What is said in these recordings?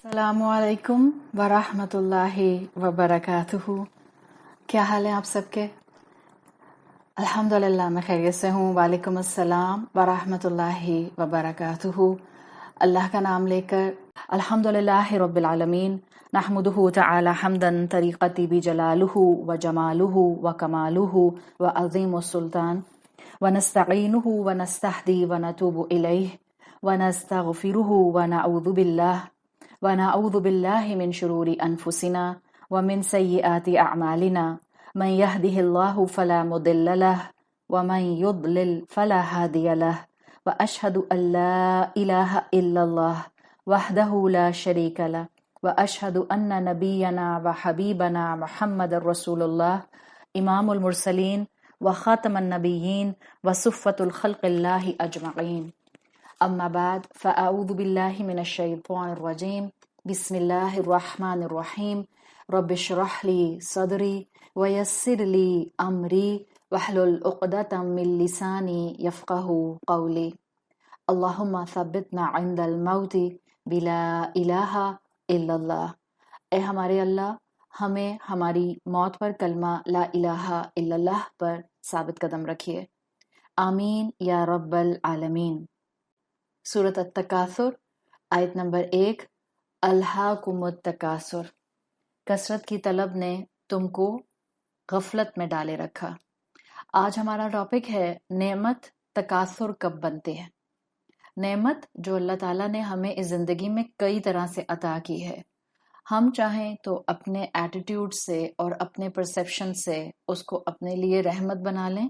السلام علیکم ورحمۃ اللہ وبرکاتہ۔ کیا حال ہے آپ سب کے؟ الحمدللہ میں خیریت سے ہوں۔ وعلیکم السلام ورحمۃ اللہ وبرکاتہ۔ اللہ کا نام لے کر الحمدللہ رب العالمین نحمدہ تعالی حمدا طریقتی بجلالہ وجمالہ وکمالہ وعظیم السلطان ونستعینہ ونستہدی ونتوب الیہ ونستغفرہ ونعوذ باللہ من شرور انفسنا ومن سیئات اعمالنا من يهده الله فلا مضل له ومن يضلل فلا هادي له واشهد ان لا اله الا الله وحده لا شريك له واشهد ان نبينا وحبيبنا محمد رسول الله امام المرسلين وخاتم النبيين وصفة الخلق الله اجمعين۔ اما بعد فاعوذ باللہ من الشیطان الرجیم، بسم اللہ الرحمن الرحیم۔ رب اشرح لی صدری ویسر لی امری واحلل عقدۃ من لسانی یفقہوا قولی۔ اللہم ثبتنا عند الموت بلا الہ الا اللہ۔ اے ہمارے اللہ، ہمیں ہماری موت پر کلمہ لا الہ الا اللہ پر ثابت قدم رکھیے، آمین یا رب العالمین۔ سورۃ التکاثر آیت نمبر 1۔ الہاکم التکاثر، کثرت کی طلب نے تم کو غفلت میں ڈالے رکھا۔ آج ہمارا ٹاپک ہے نعمت تکاثر کب بنتے ہیں۔ نعمت جو اللہ تعالیٰ نے ہمیں اس زندگی میں کئی طرح سے عطا کی ہے، ہم چاہیں تو اپنے ایٹیٹیوڈ سے اور اپنے پرسیپشن سے اس کو اپنے لیے رحمت بنا لیں،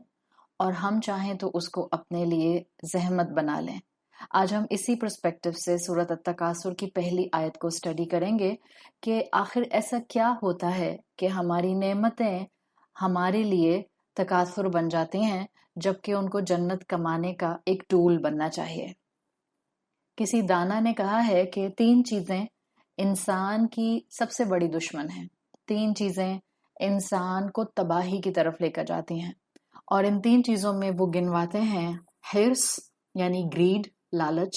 اور ہم چاہیں تو اس کو اپنے لیے زحمت بنا لیں۔ آج ہم اسی پرسپیکٹو سے سورۃ التکاثر کی پہلی آیت کو اسٹڈی کریں گے کہ آخر ایسا کیا ہوتا ہے کہ ہماری نعمتیں ہمارے لیے تکاثر بن جاتی ہیں، جبکہ ان کو جنت کمانے کا ایک ٹول بننا چاہیے۔ کسی دانا نے کہا ہے کہ 3 چیزیں انسان کی سب سے بڑی دشمن ہیں، 3 چیزیں انسان کو تباہی کی طرف لے کر جاتی ہیں، اور ان 3 چیزوں میں وہ گنواتے ہیں حرص یعنی گریڈ، لالچ،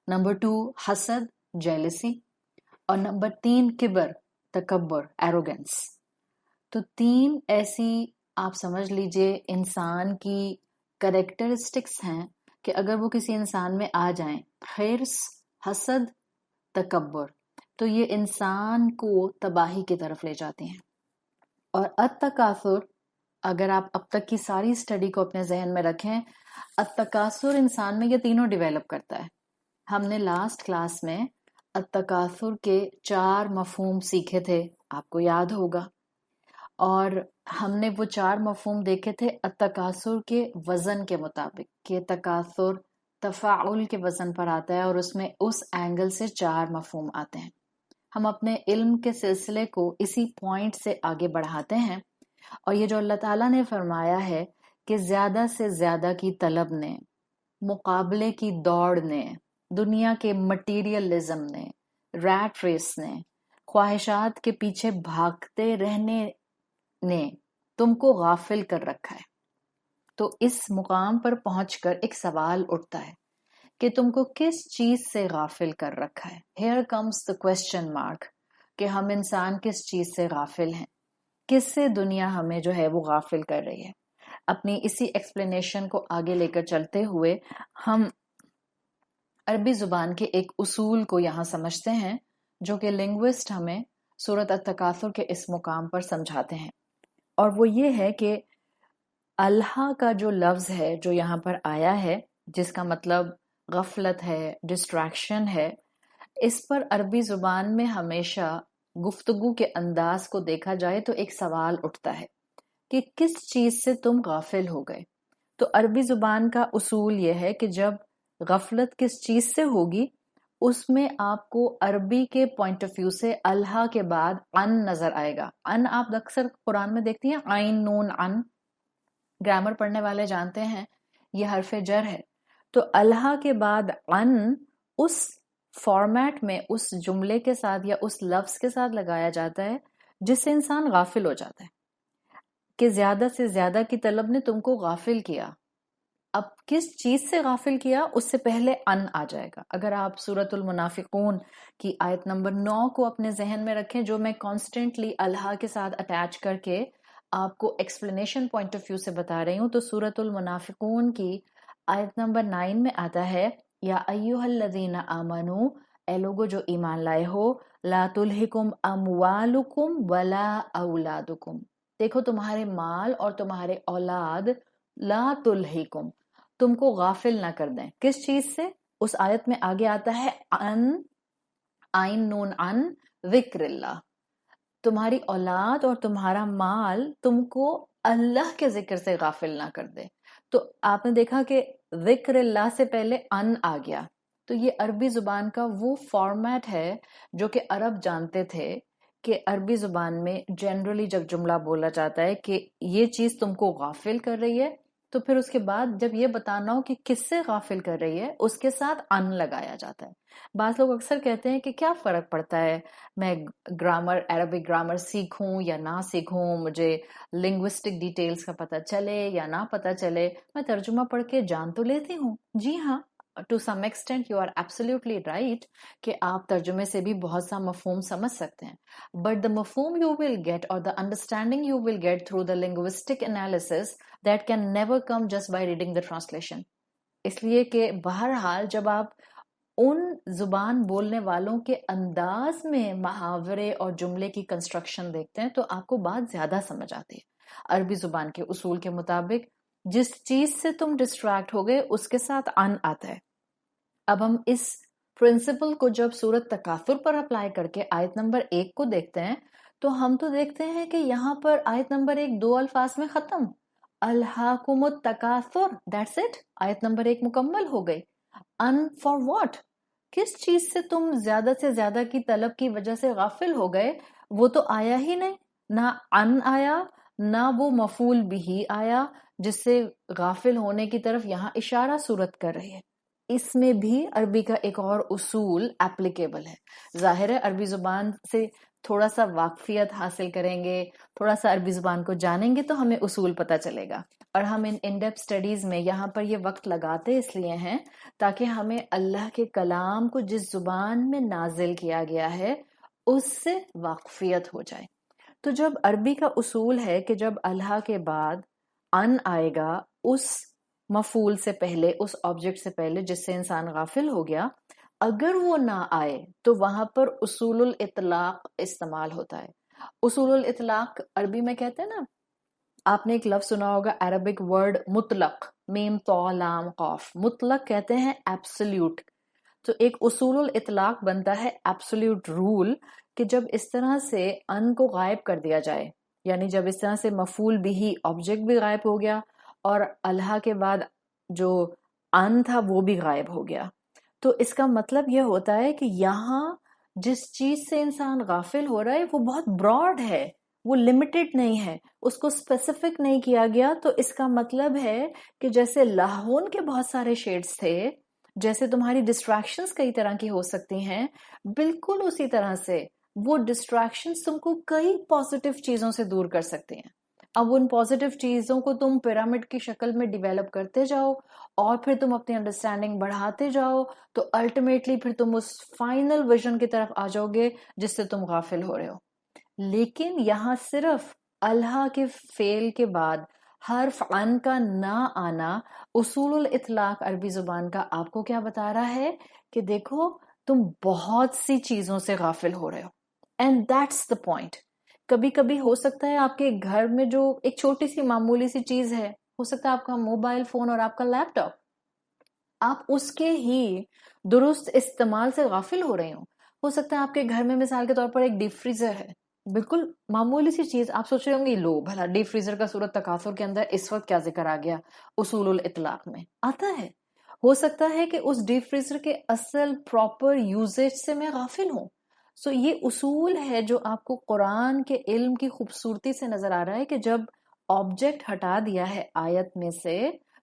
نمبر 2 حسد، جیلسی، اور نمبر 3 کبر، تکبر، ایروگنس۔ تو 3 ایسی آپ سمجھ لیجئے انسان کی کریکٹرسٹکس ہیں کہ اگر وہ کسی انسان میں آ جائیں، حرص، حسد، تکبر، تو یہ انسان کو تباہی کی طرف لے جاتی ہیں۔ اور التکاثر، اگر آپ اب تک کی ساری اسٹڈی کو اپنے ذہن میں رکھیں، التکاثر انسان میں یہ تینوں ڈیویلپ کرتا ہے۔ ہم نے لاسٹ کلاس میں التکاثر کے 4 مفہوم سیکھے تھے، آپ کو یاد ہوگا، اور ہم نے وہ 4 مفہوم دیکھے تھے التکاثر کے وزن کے مطابق، کہ تکاثر تفاعل کے وزن پر آتا ہے اور اس میں اس اینگل سے 4 مفہوم آتے ہیں۔ ہم اپنے علم کے سلسلے کو اسی پوائنٹ سے آگے بڑھاتے ہیں، اور یہ جو اللہ تعالیٰ نے فرمایا ہے کہ زیادہ سے زیادہ کی طلب نے، مقابلے کی دوڑ نے، دنیا کے مٹیریلزم نے، ریٹ ریس نے، خواہشات کے پیچھے بھاگتے رہنے نے تم کو غافل کر رکھا ہے، تو اس مقام پر پہنچ کر ایک سوال اٹھتا ہے کہ تم کو کس چیز سے غافل کر رکھا ہے۔ Here comes the question mark کہ ہم انسان کس چیز سے غافل ہیں، کس سے دنیا ہمیں جو ہے وہ غافل کر رہی ہے۔ اپنی اسی ایکسپلینیشن کو آگے لے کر چلتے ہوئے ہم عربی زبان کے ایک اصول کو یہاں سمجھتے ہیں، جو کہ لنگوسٹ ہمیں سورۃ التکاثر کے اس مقام پر سمجھاتے ہیں، اور وہ یہ ہے کہ الہا کا جو لفظ ہے جو یہاں پر آیا ہے، جس کا مطلب غفلت ہے، ڈسٹریکشن ہے، اس پر عربی زبان میں ہمیشہ گفتگو کے انداز کو دیکھا جائے تو ایک سوال اٹھتا ہے کہ کس چیز سے تم غافل ہو گئے۔ تو عربی زبان کا اصول یہ ہے کہ جب غفلت کس چیز سے ہوگی، اس میں آپ کو عربی کے پوائنٹ آف ویو سے الہا کے بعد ان نظر آئے گا۔ ان آپ اکثر قرآن میں دیکھتی ہیں، عین نون ان، گرامر پڑھنے والے جانتے ہیں یہ حرف جر ہے۔ تو الہا کے بعد ان اس فارمیٹ میں اس جملے کے ساتھ یا اس لفظ کے ساتھ لگایا جاتا ہے جس سے انسان غافل ہو جاتا ہے، کہ زیادہ سے زیادہ کی طلب نے تم کو غافل کیا، اب کس چیز سے غافل کیا اس سے پہلے ان آ جائے گا. اگر آپ سورۃ المنافقون کی آیت نمبر 9 کو اپنے ذہن میں رکھیں، جو میں کانسٹنٹلی اللہ کے ساتھ اٹیچ کر کے آپ کو ایکسپلینیشن پوائنٹ آف ویو سے بتا رہی ہوں، تو سورۃ المنافقون کی آیت نمبر 9 میں آتا ہے یا ایھا الذین آمنو، اے لوگو جو ایمان لائے ہو، لا تلہکم اموالکم ولا اولادکم. دیکھو تمہارے مال اور تمہارے اولاد لا تلہکم، تم کو غافل نہ کر دیں. کس چیز سے؟ اس آیت میں آگے آتا ہے ان، عین نون ان، ذکر اللہ. تمہاری اولاد اور تمہارا مال تم کو اللہ کے ذکر سے غافل نہ کر دے. تو آپ نے دیکھا کہ ذکر اللہ سے پہلے ان آ گیا. تو یہ عربی زبان کا وہ فارمیٹ ہے جو کہ عرب جانتے تھے کہ عربی زبان میں جنرلی جب جملہ بولا جاتا ہے کہ یہ چیز تم کو غافل کر رہی ہے، تو پھر اس کے بعد جب یہ بتانا ہو کہ کس سے غافل کر رہی ہے، اس کے ساتھ ان لگایا جاتا ہے. بعض لوگ اکثر کہتے ہیں کہ کیا فرق پڑتا ہے میں گرامر، عربک گرامر سیکھوں یا نہ سیکھوں، مجھے لنگوسٹک ڈیٹیلز کا پتہ چلے یا نہ پتہ چلے، میں ترجمہ پڑھ کے جان تو لیتی ہوں. جی ہاں، to some extent you are absolutely right کہ آپ ترجمے سے بھی بہت سا مفہوم سمجھ سکتے ہیں. بٹ دا مفہوم یو ول گیٹ اور the understanding you will get through the linguistic analysis that can never come just by reading the translation. اس لیے کہ بہرحال جب آپ ان زبان بولنے والوں کے انداز میں محاورے اور جملے کی کنسٹرکشن دیکھتے ہیں تو آپ کو بات زیادہ سمجھ آتی ہے. عربی زبان کے اصول کے مطابق جس چیز سے تم ڈسٹریکٹ ہو گئے اس کے ساتھ ان آتا ہے. اب ہم اس پرنسپل کو جب سورۃ تکاثر پر اپلائی کر کے آیت نمبر 1 کو دیکھتے ہیں تو ہم تو دیکھتے ہیں کہ یہاں پر آیت نمبر 1 2 الفاظ میں ختم، الہاکم التکاثر، دیٹس اٹ، آیت نمبر 1 مکمل ہو گئی. In for what? کس چیز سے تم زیادہ سے زیادہ کی طلب کی وجہ سے غافل ہو گئے؟ وہ تو آیا ہی نہیں، نہ ان آیا نہ وہ مفعول بھی آیا جس سے غافل ہونے کی طرف یہاں اشارہ صورت کر رہی ہے. اس میں بھی عربی کا ایک اور اصول اپلیکیبل ہے. ظاہر ہے عربی زبان سے تھوڑا سا واقفیت حاصل کریں گے، تھوڑا سا عربی زبان کو جانیں گے تو ہمیں اصول پتہ چلے گا. اور ہم ان ڈیپتھ اسٹڈیز میں یہاں پر یہ وقت لگاتے اس لیے ہیں تاکہ ہمیں اللہ کے کلام کو جس زبان میں نازل کیا گیا ہے اس سے واقفیت ہو جائے. تو جب عربی کا اصول ہے کہ جب اللہ کے بعد ان آئے گا اس مفعول سے پہلے، اس آبجیکٹ سے پہلے جس سے انسان غافل ہو گیا، اگر وہ نہ آئے تو وہاں پر اصول الاطلاق استعمال ہوتا ہے. اصول الاطلاق عربی میں کہتے ہیں نا، آپ نے ایک لفظ سنا ہوگا عربک ورڈ مطلق، میم طا لام قاف، مطلق کہتے ہیں ایبسلیوٹ. تو ایک اصول الاطلاق بنتا ہے ایبسلیوٹ رول کہ جب اس طرح سے ان کو غائب کر دیا جائے، یعنی جب اس طرح سے مفعول بھی آبجیکٹ بھی غائب ہو گیا اور اللہ کے بعد جو ان تھا وہ بھی غائب ہو گیا، تو اس کا مطلب یہ ہوتا ہے کہ یہاں جس چیز سے انسان غافل ہو رہا ہے وہ بہت براڈ ہے، وہ لمیٹڈ نہیں ہے، اس کو اسپیسیفک نہیں کیا گیا. تو اس کا مطلب ہے کہ جیسے لاہون کے بہت سارے شیڈز تھے، جیسے تمہاری ڈسٹریکشنز کئی طرح کی ہو سکتی ہیں، بالکل اسی طرح سے وہ ڈسٹریکشنز تم کو کئی پازیٹیو چیزوں سے دور کر سکتے ہیں. اب ان پازیٹیو چیزوں کو تم پیرامڈ کی شکل میں ڈیویلپ کرتے جاؤ اور پھر تم اپنی انڈرسٹینڈنگ بڑھاتے جاؤ تو الٹیمیٹلی پھر تم اس فائنل ویژن کی طرف آ جاؤ گے جس سے تم غافل ہو رہے ہو. لیکن یہاں صرف اللہ کے فعل کے بعد حرف ان کا نہ آنا اصول الاطلاق عربی زبان کا آپ کو کیا بتا رہا ہے کہ دیکھو تم بہت سی چیزوں سے غافل ہو رہے ہو. And that's the point. کبھی کبھی ہو سکتا ہے آپ کے گھر میں جو ایک چھوٹی سی معمولی سی چیز ہے، ہو سکتا ہے آپ کا موبائل فون اور آپ کا لیپ ٹاپ، آپ اس کے ہی درست استعمال سے غافل ہو رہے ہو سکتا ہے آپ کے گھر میں مثال کے طور پر ایک ڈیپ فریزر ہے، بالکل معمولی سی چیز. آپ سوچ رہے ہوں گے لو بھلا ڈیپ فریزر کا سورۃ تکاثر کے اندر اس وقت کیا ذکر آ گیا؟ اصول الاطلاق میں آتا ہے. ہو سکتا ہے کہ اس ڈیپ فریزر کے اصل پراپر یوزیج سے میں غافل ہوں. سو یہ اصول ہے جو آپ کو قرآن کے علم کی خوبصورتی سے نظر آ رہا ہے کہ جب آبجیکٹ ہٹا دیا ہے آیت میں سے،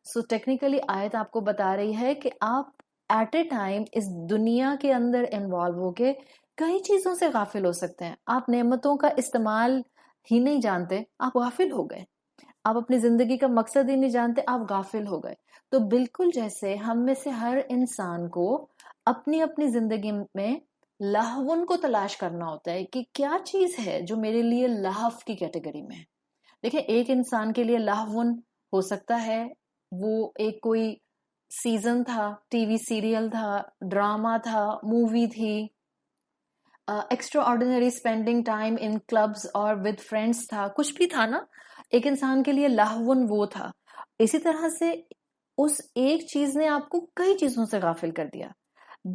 سو ٹیکنیکلی آیت آپ کو بتا رہی ہے کہ آپ ایٹ اے ٹائم اس دنیا کے اندر انوالو ہو کے کئی چیزوں سے غافل ہو سکتے ہیں. آپ نعمتوں کا استعمال ہی نہیں جانتے، آپ غافل ہو گئے. آپ اپنی زندگی کا مقصد ہی نہیں جانتے، آپ غافل ہو گئے. تو بالکل جیسے ہم میں سے ہر انسان کو اپنی اپنی زندگی میں لہون کو تلاش کرنا ہوتا ہے کہ کیا چیز ہے جو میرے لیے لہو کی کیٹیگری میں ہے. دیکھیں ایک انسان کے لیے لہون ہو سکتا ہے وہ ایک کوئی سیزن تھا، ٹی وی سیریل تھا، ڈراما تھا، مووی تھی، ایکسٹرا آرڈینری اسپینڈنگ ٹائم ان کلبز اور ود فرینڈس تھا، کچھ بھی تھا نا. ایک انسان کے لیے لہون وہ تھا. اسی طرح سے اس ایک چیز نے آپ کو کئی چیزوں سے غافل کر دیا.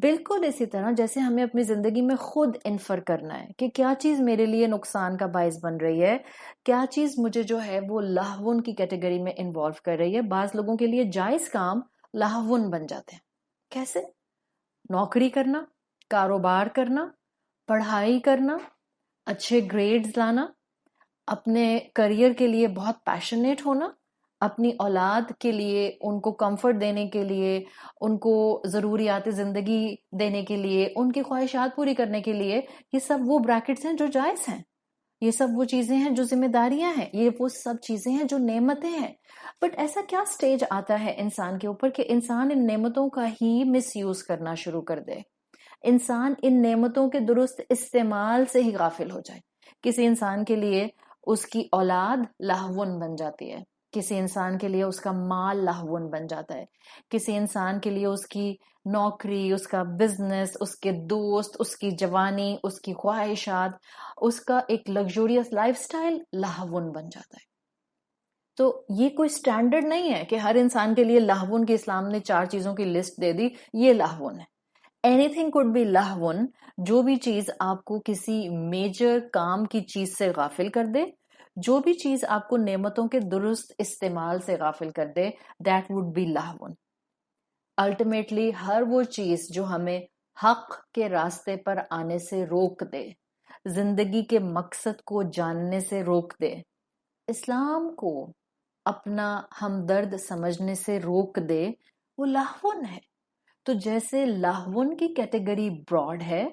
بالکل اسی طرح جیسے ہمیں اپنی زندگی میں خود انفر کرنا ہے کہ کیا چیز میرے لیے نقصان کا باعث بن رہی ہے، کیا چیز مجھے جو ہے وہ لہون کی کیٹیگری میں انوالو کر رہی ہے. بعض لوگوں کے لیے جائز کام لہون بن جاتے ہیں. کیسے؟ نوکری کرنا، کاروبار کرنا، پڑھائی کرنا، اچھے گریڈز لانا، اپنے کریئر کے لیے بہت پیشنیٹ ہونا، اپنی اولاد کے لیے ان کو کمفرٹ دینے کے لیے، ان کو ضروریات زندگی دینے کے لیے، ان کی خواہشات پوری کرنے کے لیے، یہ سب وہ بریکٹس ہیں جو جائز ہیں. یہ سب وہ چیزیں ہیں جو ذمہ داریاں ہیں، یہ وہ سب چیزیں ہیں جو نعمتیں ہیں. بٹ ایسا کیا سٹیج آتا ہے انسان کے اوپر کہ انسان ان نعمتوں کا ہی مس یوز کرنا شروع کر دے، انسان ان نعمتوں کے درست استعمال سے ہی غافل ہو جائے. کسی انسان کے لیے اس کی اولاد لہون بن جاتی ہے، کسی انسان کے لیے اس کا مال لہون بن جاتا ہے، کسی انسان کے لیے اس کی نوکری، اس کا بزنس، اس کے دوست، اس کی جوانی، اس کی خواہشات، اس کا ایک لگزوریس لائف سٹائل لہون بن جاتا ہے. تو یہ کوئی سٹینڈرڈ نہیں ہے کہ ہر انسان کے لیے لہون کی اسلام نے 4 چیزوں کی لسٹ دے دی، یہ لہون ہے. اینی تھنگ کوڈ بی لہون، جو بھی چیز آپ کو کسی میجر کام کی چیز سے غافل کر دے، جو بھی چیز آپ کو نعمتوں کے درست استعمال سے غافل کر دے، دیٹ وڈ بی لہون. الٹیمیٹلی ہر وہ چیز جو ہمیں حق کے راستے پر آنے سے روک دے، زندگی کے مقصد کو جاننے سے روک دے، اسلام کو اپنا ہمدرد سمجھنے سے روک دے، وہ لہون ہے. تو جیسے لہون کی کیٹیگری براڈ ہے،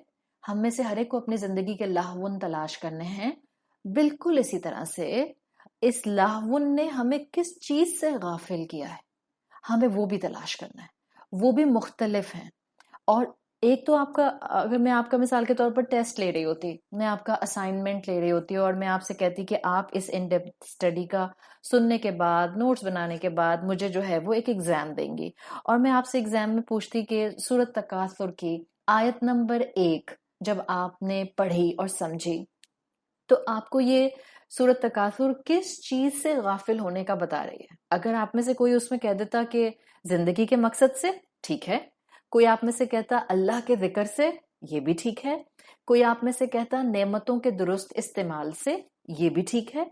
ہم میں سے ہر ایک کو اپنی زندگی کے لہون تلاش کرنے ہیں، بالکل اسی طرح سے اس لہون نے ہمیں کس چیز سے غافل کیا ہے، ہمیں وہ بھی تلاش کرنا ہے. وہ بھی مختلف ہیں. اور ایک تو آپ کا، اگر میں آپ کا مثال کے طور پر ٹیسٹ لے رہی ہوتی، میں آپ کا اسائنمنٹ لے رہی ہوتی اور میں آپ سے کہتی کہ آپ اس ان ڈیپتھ اسٹڈی کا سننے کے بعد، نوٹس بنانے کے بعد مجھے جو ہے وہ ایک ایگزام دیں گی، اور میں آپ سے ایگزام میں پوچھتی کہ سورۃ تکاثر کی آیت نمبر 1 جب آپ نے پڑھی اور سمجھی تو آپ کو یہ سورۃ تکاثر کس چیز سے غافل ہونے کا بتا رہی ہے. اگر آپ میں سے کوئی اس میں کہہ دیتا کہ زندگی کے مقصد سے، ٹھیک ہے. کوئی آپ میں سے کہتا اللہ کے ذکر سے، یہ بھی ٹھیک ہے. کوئی آپ میں سے کہتا نعمتوں کے درست استعمال سے، یہ بھی ٹھیک ہے.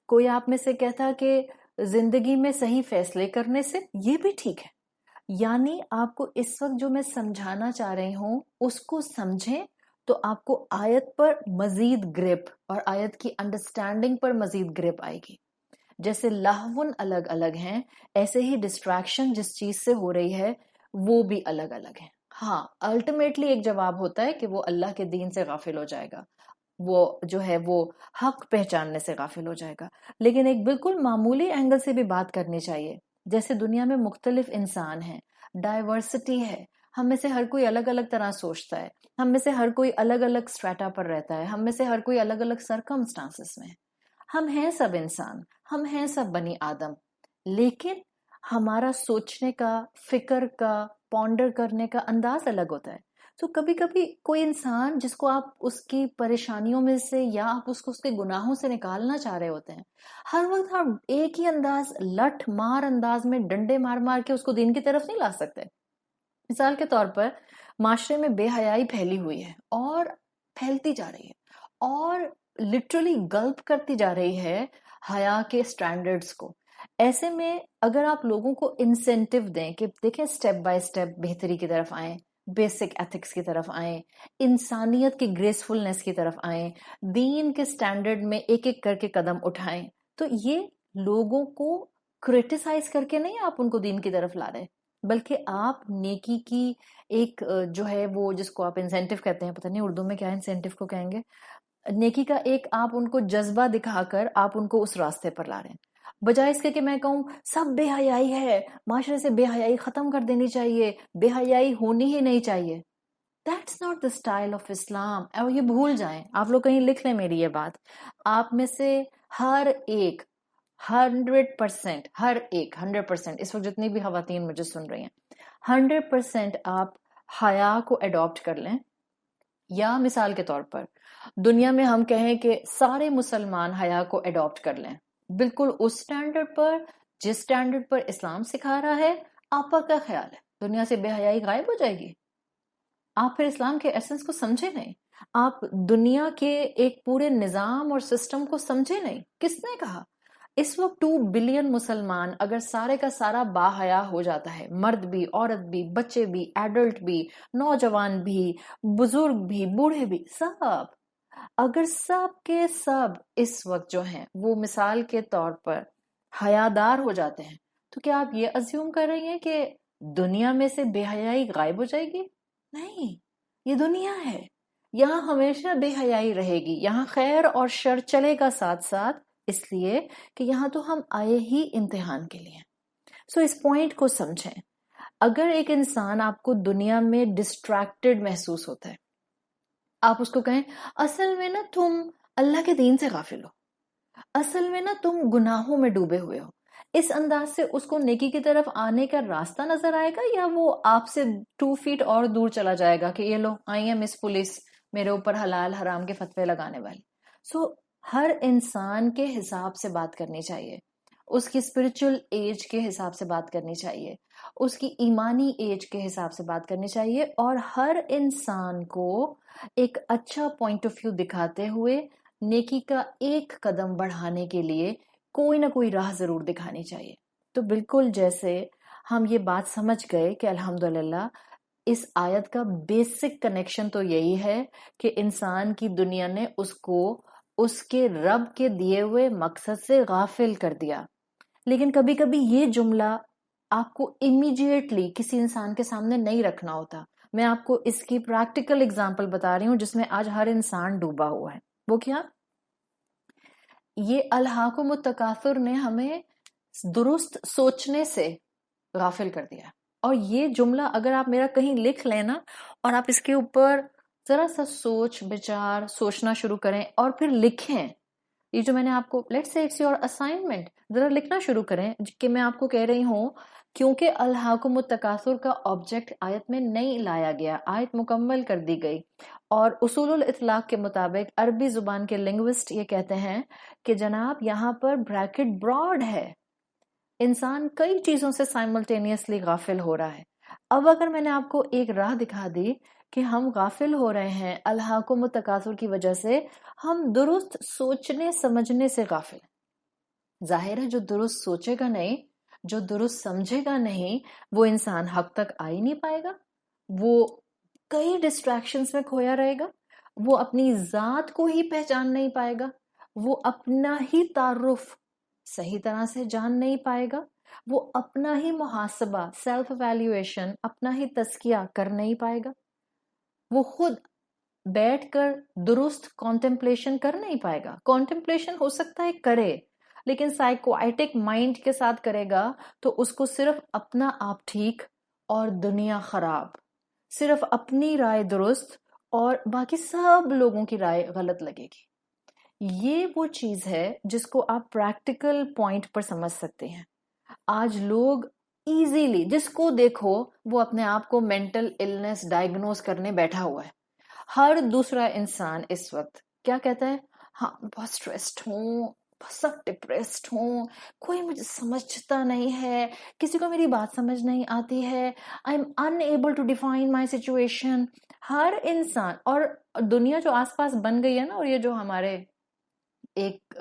کوئی آپ میں سے کہتا کہ زندگی میں صحیح فیصلے کرنے سے، یہ بھی ٹھیک ہے. یعنی آپ کو اس وقت جو میں سمجھانا چاہ رہی ہوں اس کو سمجھیں تو آپ کو آیت پر مزید گرپ اور آیت کی انڈرسٹینڈنگ پر مزید گرپ آئے گی. جیسے لہون الگ الگ ہیں، ایسے ہی ڈسٹریکشن جس چیز سے ہو رہی ہے وہ بھی الگ الگ ہیں. ہاں الٹیمیٹلی ایک جواب ہوتا ہے کہ وہ اللہ کے دین سے غافل ہو جائے گا، وہ جو ہے وہ حق پہچاننے سے غافل ہو جائے گا. لیکن ایک بالکل معمولی اینگل سے بھی بات کرنی چاہیے. جیسے دنیا میں مختلف انسان ہیں، ڈائیورسٹی ہے، ہم میں سے ہر کوئی الگ الگ طرح سوچتا ہے، ہم میں سے ہر کوئی الگ الگ سٹریٹا پر رہتا ہے، ہم میں سے ہر کوئی الگ الگ سرکمسٹانسز میں ہے. ہم ہیں سب انسان، ہم ہیں سب بنی آدم، لیکن ہمارا سوچنے کا، فکر کا، پونڈر کرنے کا انداز الگ ہوتا ہے. تو کبھی کبھی کوئی انسان جس کو آپ اس کی پریشانیوں میں سے یا آپ اس کو اس کے گناہوں سے نکالنا چاہ رہے ہوتے ہیں، ہر وقت آپ ایک ہی انداز، لٹ مار انداز میں ڈنڈے مار مار کے اس کو دین کی طرف نہیں لا سکتے. مثال کے طور پر معاشرے میں بے حیائی پھیلی ہوئی ہے اور پھیلتی جا رہی ہے اور لٹرلی گلپ کرتی جا رہی ہے حیا کے سٹینڈرڈز کو. ایسے میں اگر آپ لوگوں کو انسینٹیو دیں کہ دیکھیں سٹیپ بائی سٹیپ بہتری کی طرف آئیں، بیسک ایتھکس کی طرف آئیں، انسانیت کی گریسفلنس کی طرف آئیں، دین کے سٹینڈرڈ میں ایک ایک کر کے قدم اٹھائیں، تو یہ لوگوں کو کرٹیسائز کر کے نہیں آپ ان کو دین کی طرف لا رہے، بلکہ آپ نیکی کی ایک جو ہے وہ جس کو آپ انسینٹیو کہتے ہیں، پتہ نہیں اردو میں کیا انسینٹیو کو کہیں گے، نیکی کا ایک آپ ان کو جذبہ دکھا کر آپ ان کو اس راستے پر لا رہے ہیں. بجائے اس کے کہ میں کہوں سب بے حیائی ہے، معاشرے سے بے حیائی ختم کر دینی چاہیے، بے حیائی ہونی ہی نہیں چاہیے. That's not the style of Islam. اور یہ بھول جائیں، آپ لوگ کہیں لکھ لیں میری یہ بات. آپ میں سے ہر ایک 100%، ہر ایک 100%، اس وقت جتنی بھی خواتین مجھے سن رہی ہیں، 100% آپ حیا کو اڈاپٹ کر لیں. یا مثال کے طور پر دنیا میں ہم کہیں کہ سارے مسلمان حیا کو اڈاپٹ کر لیں، بالکل اس سٹینڈرڈ پر جس سٹینڈرڈ پر اسلام سکھا رہا ہے. آپ کا کیا خیال ہے دنیا سے بے حیائی غائب ہو جائے گی؟ آپ پھر اسلام کے ایسنس کو سمجھے نہیں، آپ دنیا کے ایک پورے نظام اور سسٹم کو سمجھے نہیں. کس نے کہا؟ اس وقت 2 بلین مسلمان اگر سارے کا سارا با حیا ہو جاتا ہے، مرد بھی، عورت بھی، بچے بھی، ایڈلٹ بھی، نوجوان بھی، بزرگ بھی، بوڑھے بھی، سب اگر سب کے سب اس وقت جو ہیں وہ مثال کے طور پر حیادار ہو جاتے ہیں، تو کیا آپ یہ ازیوم کر رہی ہیں کہ دنیا میں سے بے حیائی غائب ہو جائے گی؟ نہیں، یہ دنیا ہے، یہاں ہمیشہ بے حیائی رہے گی، یہاں خیر اور شر چلے گا ساتھ ساتھ، اس لیے کہ یہاں تو ہم آئے ہی امتحان کے لیے. سو اس پوائنٹ کو سمجھیں. اگر ایک انسان آپ کو دنیا میں ڈسٹریکٹڈ محسوس ہوتا ہے، آپ اس کو کہیں اصل میں نا تم اللہ کے دین سے غافل ہو، اصل میں نا تم گناہوں میں ڈوبے ہوئے ہو، اس انداز سے اس کو نیکی کی طرف آنے کا راستہ نظر آئے گا، یا وہ آپ سے 2 فیٹ اور دور چلا جائے گا کہ یہ لو آئی ایم مس پولیس میرے اوپر حلال حرام کے فتوے لگانے والی. سو ہر انسان کے حساب سے بات کرنی چاہیے، اس کی اسپرچل ایج کے حساب سے بات کرنی چاہیے، اس کی ایمانی ایج کے حساب سے بات کرنی چاہیے، اور ہر انسان کو ایک اچھا پوائنٹ آف ویو دکھاتے ہوئے نیکی کا ایک قدم بڑھانے کے لیے کوئی نہ کوئی راہ ضرور دکھانی چاہیے. تو بالکل جیسے ہم یہ بات سمجھ گئے کہ الحمدللہ اس آیت کا بیسک کنیکشن تو یہی ہے کہ انسان کی دنیا نے اس کو اس کے رب کے دیے ہوئے مقصد سے غافل کر دیا. لیکن کبھی کبھی یہ جملہ آپ کو امیڈیٹلی کسی انسان کے سامنے نہیں رکھنا ہوتا. میں آپ کو اس کی پریکٹیکل اگزامپل بتا رہی ہوں جس میں آج ہر انسان ڈوبا ہوا ہے. وہ کیا؟ یہ الہاکم التکاثر نے ہمیں درست سوچنے سے غافل کر دیا. اور یہ جملہ اگر آپ میرا کہیں لکھ لیں نا اور آپ اس کے اوپر ذرا سا سوچ بچار سوچنا شروع کریں اور پھر لکھیں، یہ جو میں نے آپ کو let's say it's your assignment, ذرا لکھنا شروع کریں کہ میں آپ کو کہہ رہی ہوں کیونکہ الہاکم التکاثر کا آبجیکٹ آیت میں نہیں لایا گیا، آیت مکمل کر دی گئی. اور اصول الاطلاق کے مطابق عربی زبان کے لنگوسٹ یہ کہتے ہیں کہ جناب یہاں پر بریکٹ براڈ ہے، انسان کئی چیزوں سے سائملٹینیسلی غافل ہو رہا ہے. اب اگر میں نے آپ کو ایک راہ دکھا دی کہ ہم غافل ہو رہے ہیں الہاکم التکاثر کی وجہ سے، ہم درست سوچنے سمجھنے سے غافل ہیں. ظاہر ہے جو درست سوچے گا نہیں، جو درست سمجھے گا نہیں، وہ انسان حق تک آ ہی نہیں پائے گا، وہ کئی ڈسٹریکشنز میں کھویا رہے گا، وہ اپنی ذات کو ہی پہچان نہیں پائے گا، وہ اپنا ہی تعارف صحیح طرح سے جان نہیں پائے گا، وہ اپنا ہی محاسبہ سیلف ایویلیویشن اپنا ہی تزکیہ کر نہیں پائے گا، وہ خود بیٹھ کر درست کانٹمپلیشن کر نہیں پائے گا. کانٹمپلیشن ہو سکتا ہے کرے، لیکن سائیکوائٹک مائنڈ کے ساتھ کرے گا تو اس کو صرف اپنا آپ ٹھیک اور دنیا خراب، صرف اپنی رائے درست اور باقی سب لوگوں کی رائے غلط لگے گی. یہ وہ چیز ہے جس کو آپ پریکٹیکل پوائنٹ پر سمجھ سکتے ہیں. آج لوگ ایزیلی جس کو دیکھو وہ اپنے آپ کو مینٹل النس ڈائگنوز کرنے بیٹھا ہوا ہے. ہر دوسرا انسان اس وقت کیا کہتا ہے؟ ہاں بہت اسٹریسڈ ہوں، سخت ڈپریسڈ ہوں، کوئی مجھے سمجھتا نہیں ہے، کسی کو میری بات سمجھ نہیں آتی ہے، I am unable to define my situation. ہر انسان اور دنیا جو آس پاس بن گئی ہے نا، اور یہ جو ہمارے ایک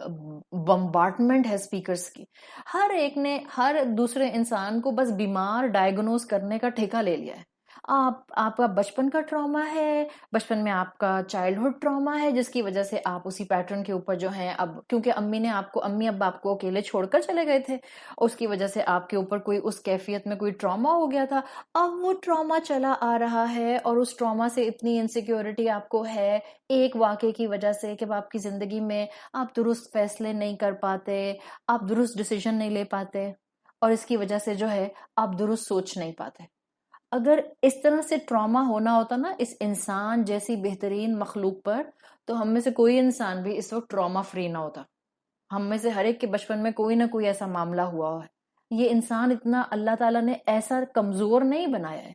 بمبارڈمنٹ ہے اسپیکرز کی، ہر ایک نے ہر دوسرے انسان کو بس بیمار ڈائگنوز کرنے کا ٹھیکہ لے لیا ہے. آپ کا بچپن کا ٹراما ہے، بچپن میں آپ کا چائلڈہڈ ٹراما ہے جس کی وجہ سے آپ اسی پیٹرن کے اوپر جو ہے، اب کیونکہ امی اب آپ کو اکیلے چھوڑ کر چلے گئے تھے، اس کی وجہ سے آپ کے اوپر کوئی اس کیفیت میں کوئی ٹراما ہو گیا تھا، اب وہ ٹراما چلا آ رہا ہے اور اس ٹراما سے اتنی انسیکیورٹی آپ کو ہے ایک واقعے کی وجہ سے کہ آپ کی زندگی میں آپ درست فیصلے نہیں کر پاتے، آپ درست ڈیسیژن نہیں لے پاتے، اور اس کی وجہ سے جو ہے آپ درست سوچ نہیں پاتے۔ اگر اس طرح سے ٹراما ہونا ہوتا نا اس انسان جیسی بہترین مخلوق پر، تو ہم میں سے کوئی انسان بھی اس وقت ٹراما فری نہ ہوتا۔ ہم میں سے ہر ایک کے بچپن میں کوئی نہ کوئی ایسا معاملہ ہوا ہے۔ یہ انسان اتنا اللہ تعالیٰ نے ایسا کمزور نہیں بنایا ہے،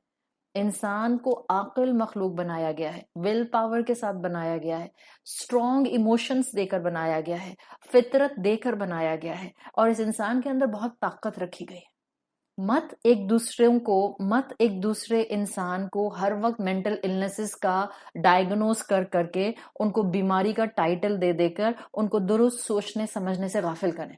انسان کو عاقل مخلوق بنایا گیا ہے، ول پاور کے ساتھ بنایا گیا ہے، اسٹرانگ ایموشنز دے کر بنایا گیا ہے، فطرت دے کر بنایا گیا ہے، اور اس انسان کے اندر بہت طاقت رکھی گئی ہے۔ مت ایک دوسرے انسان کو ہر وقت مینٹل النسز کا ڈائگنوز کر کے ان کو بیماری کا ٹائٹل دے دے کر ان کو درست سوچنے سمجھنے سے غافل کریں۔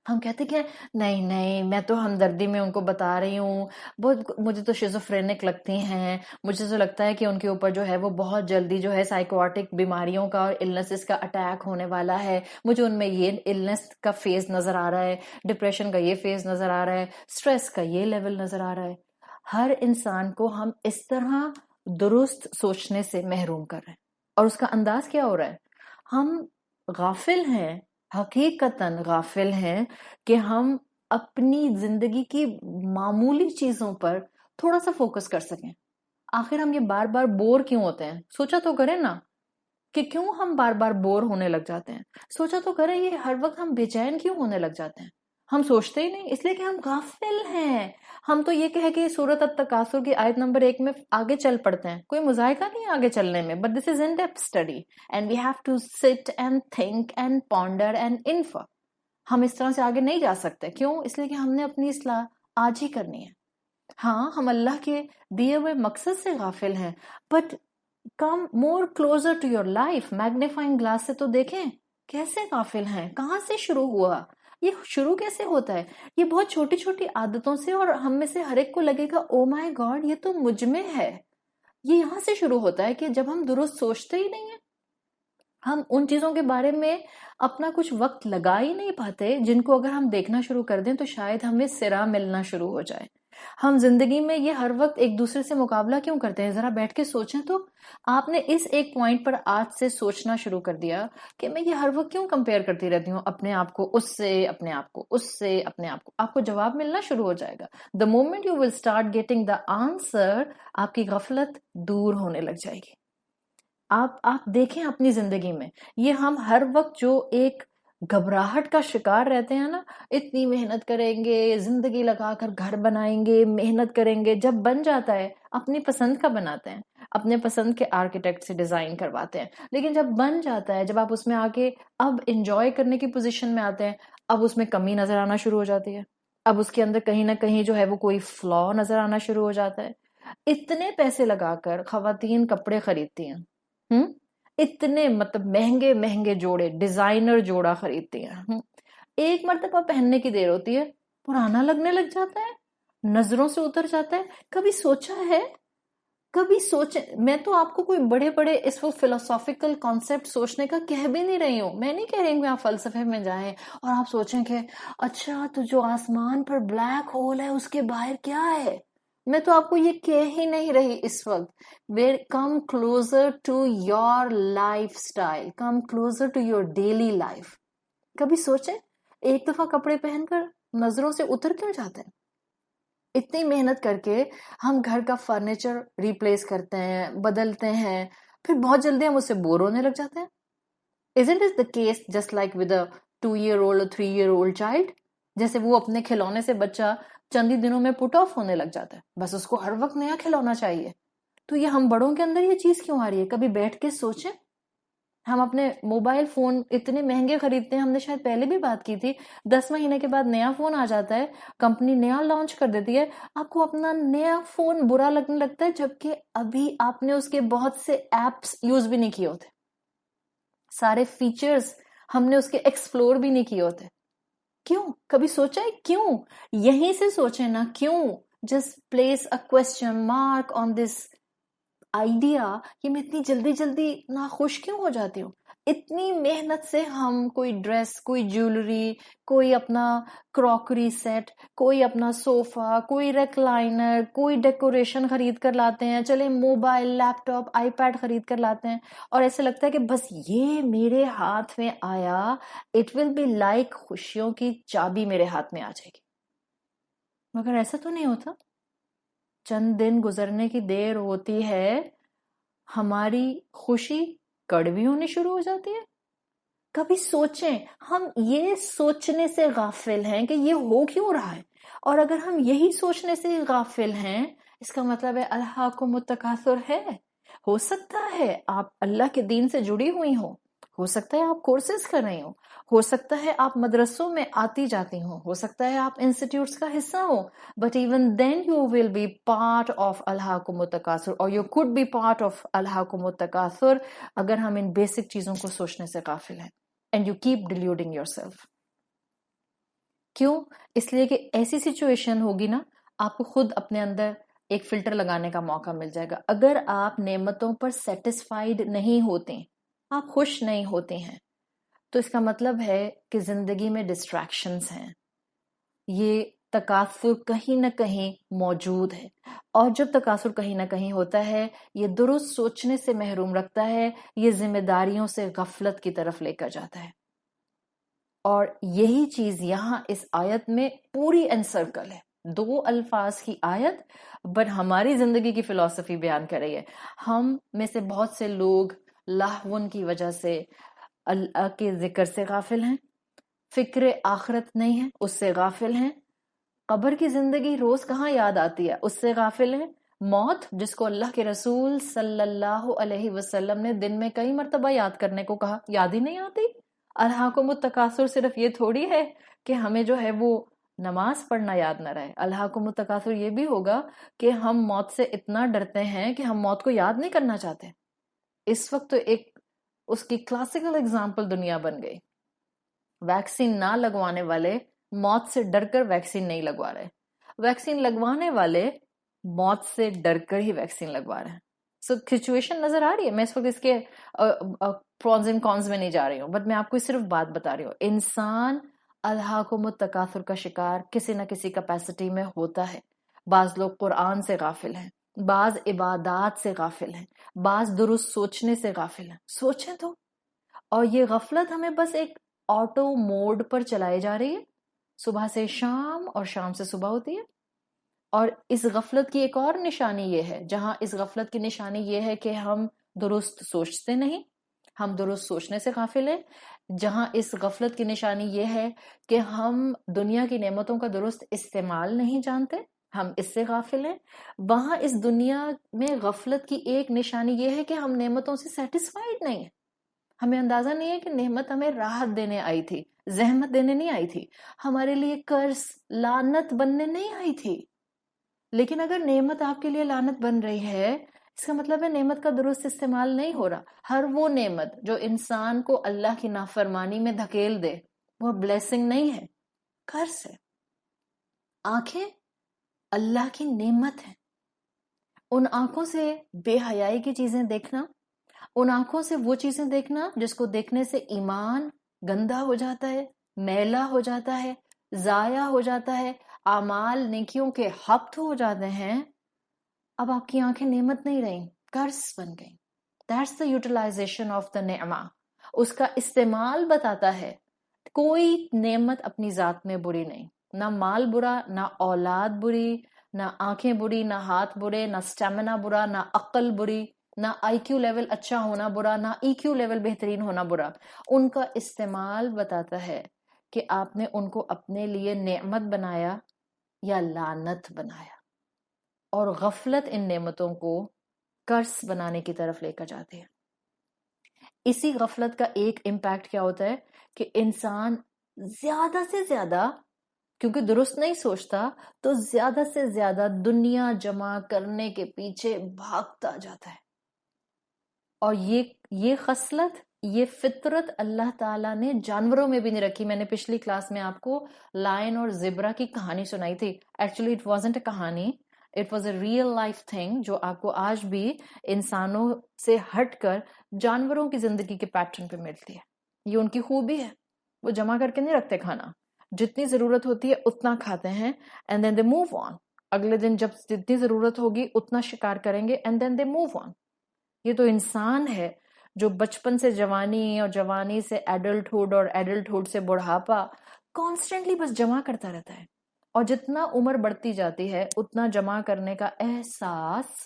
ہم کہتے کہ نہیں میں تو ہمدردی میں ان کو بتا رہی ہوں، بہت مجھے تو شیزوفرینک لگتی ہیں، مجھے تو لگتا ہے کہ ان کے اوپر جو ہے وہ بہت جلدی جو ہے سائیکوٹک بیماریوں کا اور النسز کا اٹیک ہونے والا ہے، مجھے ان میں یہ النس کا فیز نظر آ رہا ہے، ڈپریشن کا یہ فیز نظر آ رہا ہے، سٹریس کا یہ لیول نظر آ رہا ہے۔ ہر انسان کو ہم اس طرح درست سوچنے سے محروم کر رہے ہیں، اور اس کا انداز کیا ہو رہا ہے؟ ہم غافل ہیں، حقیقتاً غافل ہیں کہ ہم اپنی زندگی کی معمولی چیزوں پر تھوڑا سا فوکس کر سکیں۔ آخر ہم یہ بار بار بور کیوں ہوتے ہیں؟ سوچا تو کریں نا کہ کیوں ہم بار بار بور ہونے لگ جاتے ہیں؟ سوچا تو کریں یہ ہر وقت ہم بے چین کیوں ہونے لگ جاتے ہیں؟ ہم سوچتے ہی نہیں، اس لیے کہ ہم غافل ہیں۔ ہم تو یہ کہے کہ سورۃ التکاثر کی آیت نمبر 1 میں آگے چل پڑتے ہیں، کوئی مذائقہ نہیں آگے چلنے میں، but this is in depth study and we have to sit and think and ponder and infer. ہم اس طرح سے آگے نہیں جا سکتے، کیوں؟ اس لیے کہ ہم نے اپنی اصلاح آج ہی کرنی ہے۔ ہاں، ہم اللہ کے دیے ہوئے مقصد سے غافل ہیں، but come more closer to your life, magnifying glass سے تو دیکھیں کیسے غافل ہیں، کہاں سے شروع ہوا، یہ شروع کیسے ہوتا ہے؟ یہ بہت چھوٹی چھوٹی عادتوں سے، اور ہم میں سے ہر ایک کو لگے گا او مائی گاڈ یہ تو مجھ میں ہے۔ یہ یہاں سے شروع ہوتا ہے کہ جب ہم درست سوچتے ہی نہیں ہیں، ہم ان چیزوں کے بارے میں اپنا کچھ وقت لگا ہی نہیں پاتے جن کو اگر ہم دیکھنا شروع کر دیں تو شاید ہمیں سرا ملنا شروع ہو جائے۔ ہم زندگی میں یہ ہر وقت ایک دوسرے سے مقابلہ کیوں کرتے ہیں؟ ذرا بیٹھ کے سوچیں تو، آپ نے اس ایک پوائنٹ پر آج سے سوچنا شروع کر دیا کہ میں یہ ہر وقت کیوں کمپیئر کرتی رہتی ہوں اپنے آپ کو اس سے، اپنے آپ کو اس سے، اپنے آپ کو، آپ کو جواب ملنا شروع ہو جائے گا۔ The moment you will start getting the answer, آپ کی غفلت دور ہونے لگ جائے گی۔ آپ دیکھیں اپنی زندگی میں، یہ ہم ہر وقت جو ایک گھبراہٹ کا شکار رہتے ہیں نا، اتنی محنت کریں گے، زندگی لگا کر گھر بنائیں گے، محنت کریں گے، جب بن جاتا ہے اپنی پسند کا بناتے ہیں، اپنے پسند کے آرکیٹیکٹ سے ڈیزائن کرواتے ہیں، لیکن جب بن جاتا ہے، جب آپ اس میں آگے اب انجوائے کرنے کی پوزیشن میں آتے ہیں، اب اس میں کمی نظر آنا شروع ہو جاتی ہے، اب اس کے اندر کہیں نہ کہیں جو ہے وہ کوئی فلا نظر آنا شروع ہو جاتا ہے۔ اتنے پیسے لگا کر خواتین کپڑے خریدتی ہیں، اتنے مطلب مہنگے مہنگے جوڑے، ڈیزائنر جوڑا خریدتی ہیں، ایک مرتبہ پہننے کی دیر ہوتی ہے پرانا لگنے لگ جاتا ہے، نظروں سے اتر جاتا ہے۔ کبھی سوچا ہے، کبھی سوچے، میں تو آپ کو کوئی بڑے بڑے اس وقت فلسافیکل کانسیپٹ سوچنے کا کہہ بھی نہیں رہی ہوں، میں نہیں کہہ رہی ہوں کہ آپ فلسفے میں جائیں اور آپ سوچیں کہ اچھا تو جو آسمان پر بلیک ہول ہے اس کے باہر کیا ہے، میں تو آپ کو یہ کہہ ہی نہیں رہی اس وقت۔ Come closer to your life style, come closer to your daily life. کبھی سوچیں ایک دفعہ کپڑے پہن کر نظروں سے اتر کیوں جاتے ہیں؟ اتنی محنت کر کے ہم گھر کا فرنیچر ریپلیس کرتے ہیں، بدلتے ہیں، پھر بہت جلدی ہم اس سے بور ہونے لگ جاتے ہیں۔ Isn't it the case just like with a 2-year-old or 3-year-old child؟ جیسے وہ اپنے کھلونے سے بچہ چند ہی دنوں میں پٹ آف ہونے لگ جاتا ہے، بس اس کو ہر وقت نیا کھلونا چاہیے۔ تو یہ ہم بڑوں کے اندر یہ چیز کیوں آ رہی ہے؟ کبھی بیٹھ کے سوچیں۔ ہم اپنے موبائل فون اتنے مہنگے خریدتے ہیں، ہم نے شاید پہلے بھی بات کی تھی، 10 مہینے کے بعد نیا فون آ جاتا ہے، کمپنی نیا لانچ کر دیتی ہے، آپ کو اپنا نیا فون برا لگنے لگتا ہے جبکہ ابھی آپ نے اس کے بہت سے ایپس یوز بھی نہیں کیے ہوتے، سارے فیچرز ہم نے اس کے ایکسپلور بھی نہیں کیے ہوتے۔ کیوں؟ کبھی سوچا ہے کیوں؟ یہیں سے سوچیں نا، کیوں؟ Just place a question mark on this idea کہ میں اتنی جلدی جلدی ناخوش کیوں ہو جاتی ہوں. اتنی محنت سے ہم کوئی ڈریس، کوئی جیولری، کوئی اپنا کراکری سیٹ، کوئی اپنا صوفہ، کوئی ریکلائنر، کوئی ڈیکوریشن خرید کر لاتے ہیں، چلے mobile, laptop, iPad خرید کر لاتے ہیں، اور ایسے لگتا ہے کہ بس یہ میرے ہاتھ میں آیا اٹ ول بی لائک خوشیوں کی چابی میرے ہاتھ میں آ جائے گی. مگر ایسا تو نہیں ہوتا. چند دن گزرنے کی دیر ہوتی ہے، ہماری خوشی کڑوی ہونی شروع ہو جاتی ہے. کبھی سوچیں، ہم یہ سوچنے سے غافل ہیں کہ یہ ہو کیوں رہا ہے. اور اگر ہم یہی سوچنے سے غافل ہیں، اس کا مطلب ہے الہاکم التکاثر ہے. ہو سکتا ہے آپ اللہ کے دین سے جڑی ہوئی ہو سکتا ہے آپ کورسز کر رہی ہو سکتا ہے آپ مدرسوں میں آتی جاتی ہو سکتا ہے آپ انسٹیٹیوٹس کا حصہ ہو، but even then you will be part of الہاکم التکاثر، اور you could be part of الہاکم التکاثر اگر ہم ان بیسک چیزوں کو سوچنے سے غافل ہیں. And you keep deluding yourself. کیوں؟ اس لیے کہ ایسی سچویشن ہوگی نا، آپ کو خود اپنے اندر ایک فلٹر لگانے کا موقع مل جائے گا. اگر آپ نعمتوں پر سیٹسفائیڈ نہیں ہوتے، آپ خوش نہیں ہوتے ہیں، تو اس کا مطلب ہے کہ زندگی میں ڈسٹریکشنز ہیں. یہ تکاثر کہیں نہ کہیں موجود ہے، اور جب تکاثر کہیں نہ کہیں ہوتا ہے، یہ درست سوچنے سے محروم رکھتا ہے، یہ ذمہ داریوں سے غفلت کی طرف لے کر جاتا ہے. اور یہی چیز یہاں اس آیت میں پوری انسرکل ہے. 2 الفاظ کی آیت بٹ ہماری زندگی کی فلسفی بیان کر رہی ہے. ہم میں سے بہت سے لوگ لہون کی وجہ سے اللہ کے ذکر سے غافل ہیں، فکر آخرت نہیں ہے اس سے غافل ہیں، قبر کی زندگی روز کہاں یاد آتی ہے اس سے غافل ہیں، موت جس کو اللہ کے رسول صلی اللہ علیہ وسلم نے دن میں کئی مرتبہ یاد کرنے کو کہا، یاد ہی نہیں آتی. الہاکم التکاثر صرف یہ تھوڑی ہے کہ ہمیں جو ہے وہ نماز پڑھنا یاد نہ رہے. الہاکم التکاثر یہ بھی ہوگا کہ ہم موت سے اتنا ڈرتے ہیں کہ ہم موت کو یاد نہیں کرنا چاہتے. اس وقت تو ایک اس کی کلاسیکل اگزامپل دنیا بن گئی. ویکسین نہ لگوانے والے موت سے ڈر کر ویکسین نہیں لگوا رہے، ویکسین لگوانے والے موت سے ڈر کر ہی ویکسین لگوا رہے ہیں. سو سچویشن نظر آ رہی ہے. میں اس وقت اس کے پرونز اینڈ کونز میں نہیں جا رہی ہوں، بٹ میں آپ کو صرف بات بتا رہی ہوں. انسان الہاکم التکاثر کا شکار کسی نہ کسی کیپیسٹی میں ہوتا ہے. بعض لوگ قرآن سے غافل ہیں، بعض عبادات سے غافل ہیں، بعض درست سوچنے سے غافل ہیں. سوچیں تو. اور یہ غفلت ہمیں بس ایک آٹو موڈ پر چلائی جا رہی ہے، صبح سے شام اور شام سے صبح ہوتی ہے. اور اس غفلت کی ایک اور نشانی یہ ہے، جہاں اس غفلت کی نشانی یہ ہے کہ ہم درست سوچتے نہیں، ہم درست سوچنے سے غافل ہیں. جہاں اس غفلت کی نشانی یہ ہے کہ ہم دنیا کی نعمتوں کا درست استعمال نہیں جانتے، ہم اس سے غافل ہیں. وہاں اس دنیا میں غفلت کی ایک نشانی یہ ہے کہ ہم نعمتوں سے سیٹسفائیڈ نہیں ہیں. ہمیں اندازہ نہیں ہے کہ نعمت ہمیں راحت دینے آئی تھی، زحمت دینے نہیں آئی تھی، ہمارے لیے قرض لعنت بننے نہیں آئی تھی. لیکن اگر نعمت آپ کے لیے لعنت بن رہی ہے، اس کا مطلب ہے نعمت کا درست استعمال نہیں ہو رہا. ہر وہ نعمت جو انسان کو اللہ کی نافرمانی میں دھکیل دے وہ بلیسنگ نہیں ہے، قرض ہے. آنکھیں اللہ کی نعمت ہیں. ان آنکھوں سے بے حیائی کی چیزیں دیکھنا، ان آنکھوں سے وہ چیزیں دیکھنا جس کو دیکھنے سے ایمان گندا ہو جاتا ہے، میلا ہو جاتا ہے، ضائع ہو جاتا ہے، اعمال نیکیوں کے حبت ہو جاتے ہیں. اب آپ کی آنکھیں نعمت نہیں رہیں، قرض بن گئی. That's the utilization of the نعمہ. اس کا استعمال بتاتا ہے. کوئی نعمت اپنی ذات میں بری نہیں، نہ مال برا، نہ اولاد بری، نہ آنکھیں بری، نہ ہاتھ برے، نہ سٹیمنا برا، نہ عقل بری، نہ آئی کیو لیول اچھا ہونا برا، نہ ای کیو لیول بہترین ہونا برا. ان کا استعمال بتاتا ہے کہ آپ نے ان کو اپنے لیے نعمت بنایا یا لعنت بنایا. اور غفلت ان نعمتوں کو قرض بنانے کی طرف لے کر جاتے ہیں. اسی غفلت کا ایک امپیکٹ کیا ہوتا ہے کہ انسان زیادہ سے زیادہ، کیونکہ درست نہیں سوچتا، تو زیادہ سے زیادہ دنیا جمع کرنے کے پیچھے بھاگتا جاتا ہے. اور یہ خصلت، یہ فطرت اللہ تعالیٰ نے جانوروں میں بھی نہیں رکھی. میں نے پچھلی کلاس میں آپ کو لائن اور زبرا کی کہانی سنائی تھی. ایکچولی اٹ وازنٹ اے کہانی, it was a real life thing جو آپ کو آج بھی انسانوں سے ہٹ کر جانوروں کی زندگی کے پیٹرن پہ ملتی ہے. یہ ان کی خوبی ہے, وہ جمع کر کے نہیں رکھتے کھانا, جتنی ضرورت ہوتی ہے اتنا کھاتے ہیں and then they move on. اگلے دن جب جتنی ضرورت ہوگی اتنا شکار کریں گے and then they move on. یہ تو انسان ہے جو بچپن سے جوانی اور جوانی سے ایڈلٹہڈ اور ایڈلٹہڈ سے بڑھاپا کانسٹنٹلی بس جمع کرتا رہتا ہے, اور جتنا عمر بڑھتی جاتی ہے اتنا جمع کرنے کا احساس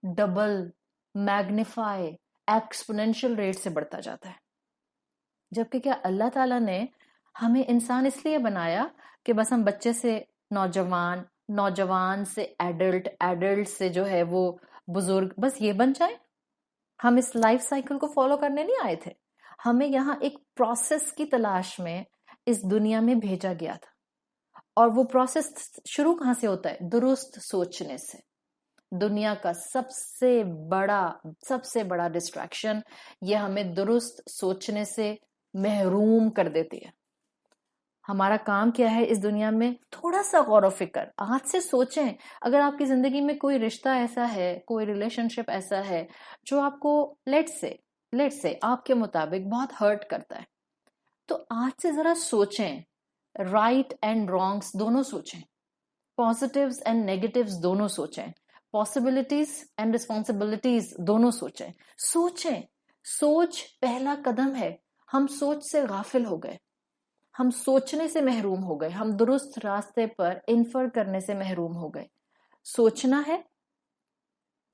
ڈبل, میگنیفائی, ایکسپونینشل ریٹ سے بڑھتا جاتا ہے. جبکہ کیا اللہ تعالیٰ نے ہمیں انسان اس لیے بنایا کہ بس ہم بچے سے نوجوان, نوجوان سے ایڈلٹ, ایڈلٹ سے جو ہے وہ بزرگ, بس یہ بن جائیں؟ ہم اس لائف سائیکل کو فالو کرنے نہیں آئے تھے. ہمیں یہاں ایک پروسیس کی تلاش میں اس دنیا میں بھیجا گیا تھا, اور وہ پروسیس شروع کہاں سے ہوتا ہے؟ درست سوچنے سے. دنیا کا سب سے بڑا ڈسٹریکشن یہ ہمیں درست سوچنے سے محروم کر دیتی ہے. ہمارا کام کیا ہے اس دنیا میں؟ تھوڑا سا غور و فکر آج سے سوچیں. اگر آپ کی زندگی میں کوئی رشتہ ایسا ہے, کوئی ریلیشن شپ ایسا ہے جو آپ کو لیٹ سے آپ کے مطابق بہت ہرٹ کرتا ہے, تو آج سے ذرا سوچیں, رائٹ اینڈ رانگس دونوں سوچیں, پازیٹیوز اینڈ نیگیٹیوز دونوں سوچیں, پاسبلٹیز اینڈ ریسپانسبلٹیز دونوں سوچیں. سوچ پہلا قدم ہے. ہم سوچ سے غافل ہو گئے, ہم سوچنے سے محروم ہو گئے, ہم درست راستے پر انفر کرنے سے محروم ہو گئے. سوچنا ہے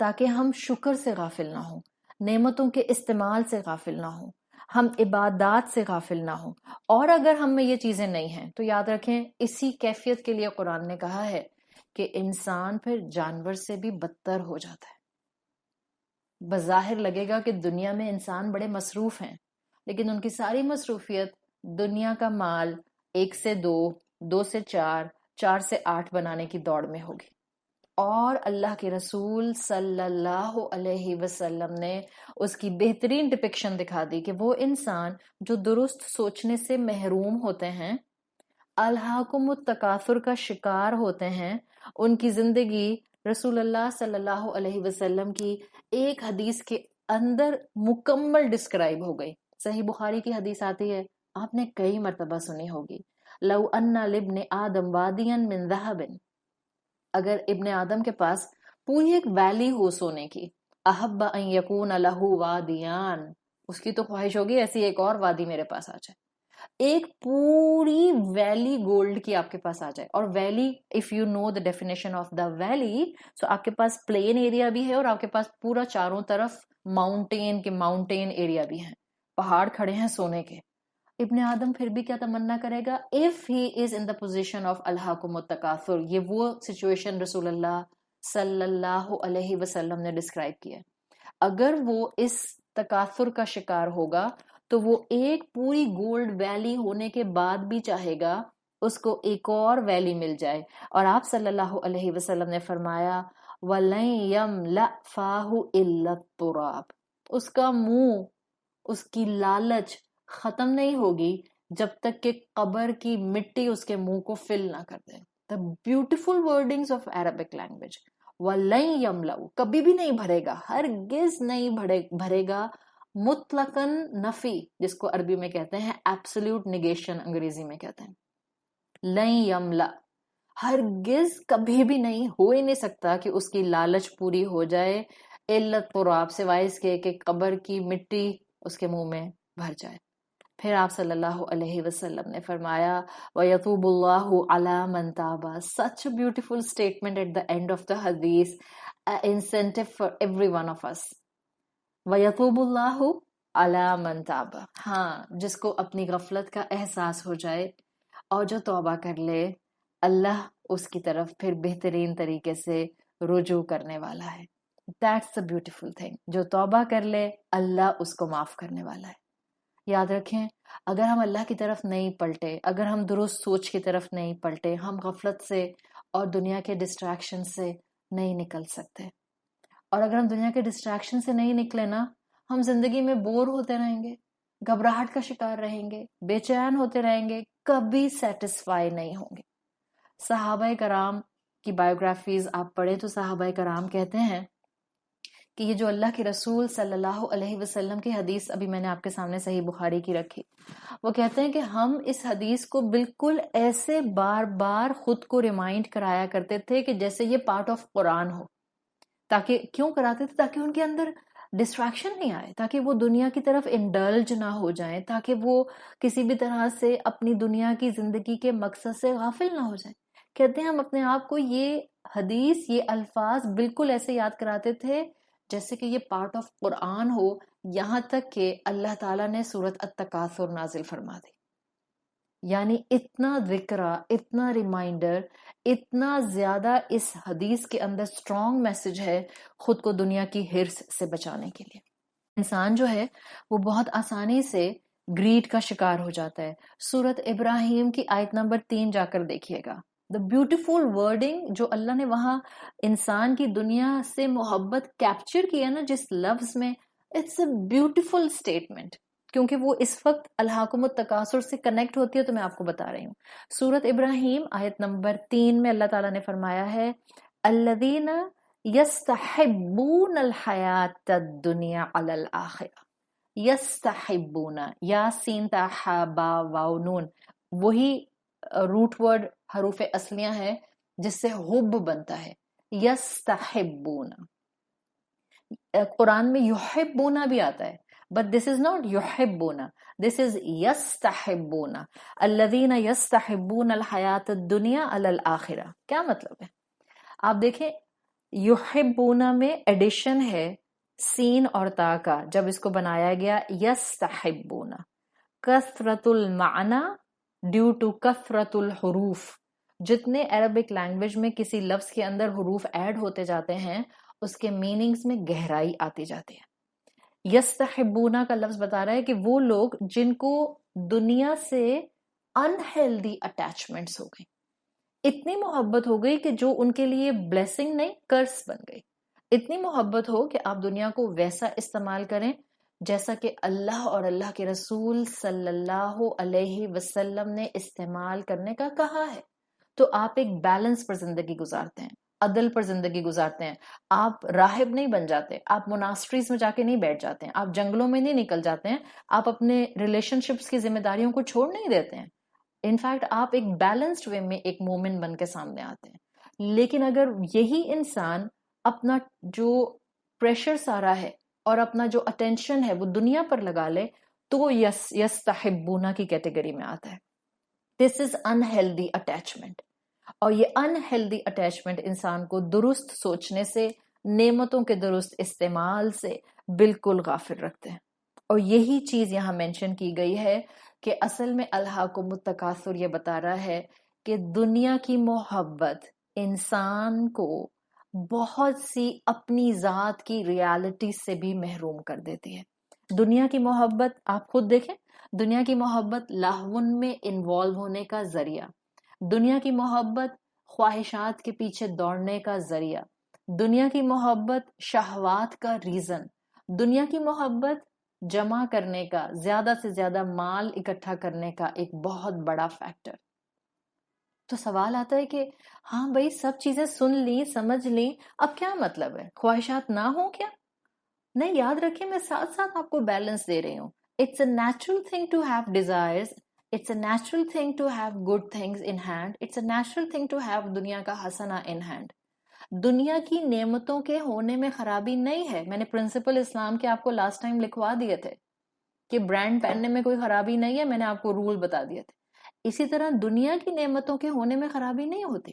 تاکہ ہم شکر سے غافل نہ ہوں, نعمتوں کے استعمال سے غافل نہ ہوں, ہم عبادات سے غافل نہ ہوں. اور اگر ہم میں یہ چیزیں نہیں ہیں تو یاد رکھیں اسی کیفیت کے لیے قرآن نے کہا ہے کہ انسان پھر جانور سے بھی بدتر ہو جاتا ہے. بظاہر لگے گا کہ دنیا میں انسان بڑے مصروف ہیں, لیکن ان کی ساری مصروفیت دنیا کا مال 1 سے 2, 2 سے 4, 4 سے 8 بنانے کی دوڑ میں ہوگی. اور اللہ کے رسول صلی اللہ علیہ وسلم نے اس کی بہترین ڈپکشن دکھا دی کہ وہ انسان جو درست سوچنے سے محروم ہوتے ہیں, الہاکم التکاثر کا شکار ہوتے ہیں, ان کی زندگی رسول اللہ صلی اللہ علیہ وسلم کی ایک حدیث کے اندر مکمل ڈسکرائب ہو گئی. صحیح بخاری کی حدیث آتی ہے, آپ نے کئی مرتبہ سنی ہوگی, لو ان لابن آدم وادیا من ذهب, اگر ابن آدم کے پاس پوری ایک ویلی ہو سونے کی, احب ان یکون لہ وادیان, اس کی تو خواہش ہوگی ایسی ایک اور وادی میرے پاس آ جائے, ایک پوری ویلی گولڈ کی آپ کے پاس آ جائے. اور ویلی, if you know the definition of the ویلی, سو آپ کے پاس پلین ایریا بھی ہے اور آپ کے پاس پورا چاروں طرف ماؤنٹین ایریا بھی ہیں, پہاڑ کھڑے ہیں سونے کے. ابن آدم پھر بھی کیا تمنا کرے گا؟ if he is in the position of الہاکم التکاثر. یہ وہ سچویشن رسول اللہ صلی اللہ علیہ وسلم نے ڈسکرائب کیا. اگر وہ اس تکاثر کا شکار ہوگا تو وہ ایک پوری گولڈ ویلی ہونے کے بعد بھی چاہے گا اس کو ایک اور ویلی مل جائے. اور آپ صلی اللہ علیہ وسلم نے فرمایا وَلَن يَمْلَأْ فَاهُ إِلَّا التُّرَابُ, اس کا منہ, اس کی لالچ ختم نہیں ہوگی جب تک کہ قبر کی مٹی اس کے منہ کو فل نہ کر دے. The beautiful wordings of Arabic language. وَلَن يَمْلَأُ, کبھی بھی نہیں بھرے گا, ہرگز نہیں بھرے گا. مطلقاً نفی, جس کو عربی میں کہتے ہیں absolute negation, انگریزی میں کہتے ہیں. لن یملا, ہرگز کبھی بھی نہیں, ہو ہی نہیں سکتا کہ اس کی لالچ پوری ہو جائے الا التراب, سوائے اس کے کہ قبر کی مٹی اس کے منہ میں بھر جائے. پھر آپ صلی اللہ علیہ وسلم نے فرمایا وَيَتُوبُ اللَّهُ عَلَى مَنْ تَابَ. Such a beautiful statement at the end of the hadith, an incentive for every one of us. وَيَتُوبُ اللَّهُ عَلَى مَنْ تَابَ. ہاں, جس کو اپنی غفلت کا احساس ہو جائے اور جو توبہ کر لے, اللہ اس کی طرف پھر بہترین طریقے سے رجوع کرنے والا ہے. That's the beautiful thing. جو توبہ کر لے اللہ اس کو معاف کرنے والا ہے. یاد رکھیں, اگر ہم اللہ کی طرف نہیں پلٹے, اگر ہم درست سوچ کی طرف نہیں پلٹے, ہم غفلت سے اور دنیا کے ڈسٹریکشن سے نہیں نکل سکتے. اور اگر ہم دنیا کے ڈسٹریکشن سے نہیں نکلے نا, ہم زندگی میں بور ہوتے رہیں گے, گھبراہٹ کا شکار رہیں گے، بے چین ہوتے رہیں گے، کبھی سیٹسفائی نہیں ہوں گے۔ صحابہ کرام کی بایوگرافیز آپ پڑھیں تو صحابہ کرام کہتے ہیں کہ یہ جو اللہ کے رسول صلی اللہ علیہ وسلم کی حدیث ابھی میں نے آپ کے سامنے صحیح بخاری کی رکھی، وہ کہتے ہیں کہ ہم اس حدیث کو بالکل ایسے بار بار خود کو ریمائنڈ کرایا کرتے تھے کہ جیسے یہ پارٹ آف قرآن ہو۔ تاکہ کیوں کراتے تھے؟ تاکہ ان کے اندر ڈسٹریکشن نہیں آئے، تاکہ وہ دنیا کی طرف انڈلج نہ ہو جائیں، تاکہ وہ کسی بھی طرح سے اپنی دنیا کی زندگی کے مقصد سے غافل نہ ہو جائیں۔ کہتے ہیں ہم اپنے آپ کو یہ حدیث، یہ الفاظ بالکل ایسے یاد کراتے تھے جیسے کہ یہ پارٹ آف قرآن ہو، یہاں تک کہ اللہ تعالیٰ نے سورۃ التکاثر نازل فرما دی۔ یعنی اتنا ذکرہ، اتنا ریمائنڈر، اتنا زیادہ اس حدیث کے اندر سٹرونگ میسج ہے خود کو دنیا کی ہرس سے بچانے کے لیے۔ انسان جو ہے وہ بہت آسانی سے گریڈ کا شکار ہو جاتا ہے۔ سورۃ ابراہیم کی آیت نمبر 3 جا کر دیکھیے گا، دا بیوٹیفل ورڈنگ جو اللہ نے وہاں انسان کی دنیا سے محبت کیپچر کی ہے نا جس لفظ میں، اٹس اے بیوٹیفل اسٹیٹمنٹ، کیونکہ وہ اس وقت الہاکم التکاثر سے کنیکٹ ہوتی ہے، تو میں آپ کو بتا رہی ہوں۔ سورۃ ابراہیم آیت نمبر 3 میں اللہ تعالیٰ نے فرمایا ہے الذین یستحبون الحیات الدنیا علی الآخرہ۔ یستحبون، یا سین تا حا با واو نون، وہی روٹ ورڈ حروف اصلیاں ہیں جس سے حب بنتا ہے۔ یستحبون، قرآن میں یحبون بھی آتا ہے، but this is not يحبون، this is يستحبون، الذين يستحبون الحیات الدنیا علی الآخرہ۔ کیا مطلب ہے؟ آپ دیکھیں یحبون میں ایڈیشن ہے سین اور تا کا، جب اس کو بنایا گیا یستحبون، کثرت المعنی ڈیو ٹو کثرت الحروف، جتنے عربک لینگویج میں کسی لفظ کے اندر حروف ایڈ ہوتے جاتے ہیں اس کے میننگز میں گہرائی آتی جاتی ہے۔ یستحبونا کا لفظ بتا رہا ہے کہ وہ لوگ جن کو دنیا سے انہیلدی اٹیچمنٹس ہو گئی، اتنی محبت ہو گئی کہ جو ان کے لیے بلیسنگ نہیں کرس بن گئی، اتنی محبت ہو کہ آپ دنیا کو ویسا استعمال کریں جیسا کہ اللہ اور اللہ کے رسول صلی اللہ علیہ وسلم نے استعمال کرنے کا کہا ہے۔ تو آپ ایک بیلنس پر زندگی گزارتے ہیں، عدل پر زندگی گزارتے ہیں، آپ راہب نہیں بن جاتے، آپ مناسٹریز میں جا کے نہیں بیٹھ جاتے ہیں، آپ جنگلوں میں نہیں نکل جاتے ہیں، آپ اپنے ریلیشن شپس کی ذمہ داریوں کو چھوڑ نہیں دیتے ہیں۔ انفیکٹ آپ ایک بیلنسڈ وے میں ایک مومن بن کے سامنے آتے ہیں۔ لیکن اگر یہی انسان اپنا جو پریشر سارا ہے اور اپنا جو اٹینشن ہے وہ دنیا پر لگا لے تو وہ یستحبونا کی کیٹیگری میں آتا ہے۔ دس از انہیلدی اٹیچمنٹ، اور یہ انہیلدی اٹیچمنٹ انسان کو درست سوچنے سے، نعمتوں کے درست استعمال سے بالکل غافل رکھتے ہیں۔ اور یہی چیز یہاں مینشن کی گئی ہے کہ اصل میں الہاکم التکاثر یہ بتا رہا ہے کہ دنیا کی محبت انسان کو بہت سی اپنی ذات کی ریالٹی سے بھی محروم کر دیتی ہے۔ دنیا کی محبت آپ خود دیکھیں، دنیا کی محبت لاہون میں انوالو ہونے کا ذریعہ، دنیا کی محبت خواہشات کے پیچھے دوڑنے کا ذریعہ، دنیا کی محبت شہوات کا ریزن، دنیا کی محبت جمع کرنے کا، زیادہ سے زیادہ مال اکٹھا کرنے کا ایک بہت بڑا فیکٹر۔ تو سوال آتا ہے کہ ہاں بھائی سب چیزیں سن لی، سمجھ لی، اب کیا مطلب ہے؟ خواہشات نہ ہوں کیا؟ نہیں، یاد رکھیں میں ساتھ ساتھ آپ کو بیلنس دے رہی ہوں۔ It's a natural thing to have desires, it's a natural thing to have good things in hand, it's a natural thing to have دنیا کا حسنہ ان ہینڈ۔ دنیا کی نعمتوں کے ہونے میں خرابی نہیں ہے، میں نے پرنسپل اسلام کے آپ کو لاسٹ ٹائم لکھوا دیے تھے کہ برانڈ پہننے میں کوئی خرابی نہیں ہے، میں نے آپ کو رول بتا دیے تھے۔ اسی طرح دنیا کی نعمتوں کے ہونے میں خرابی نہیں ہوتی۔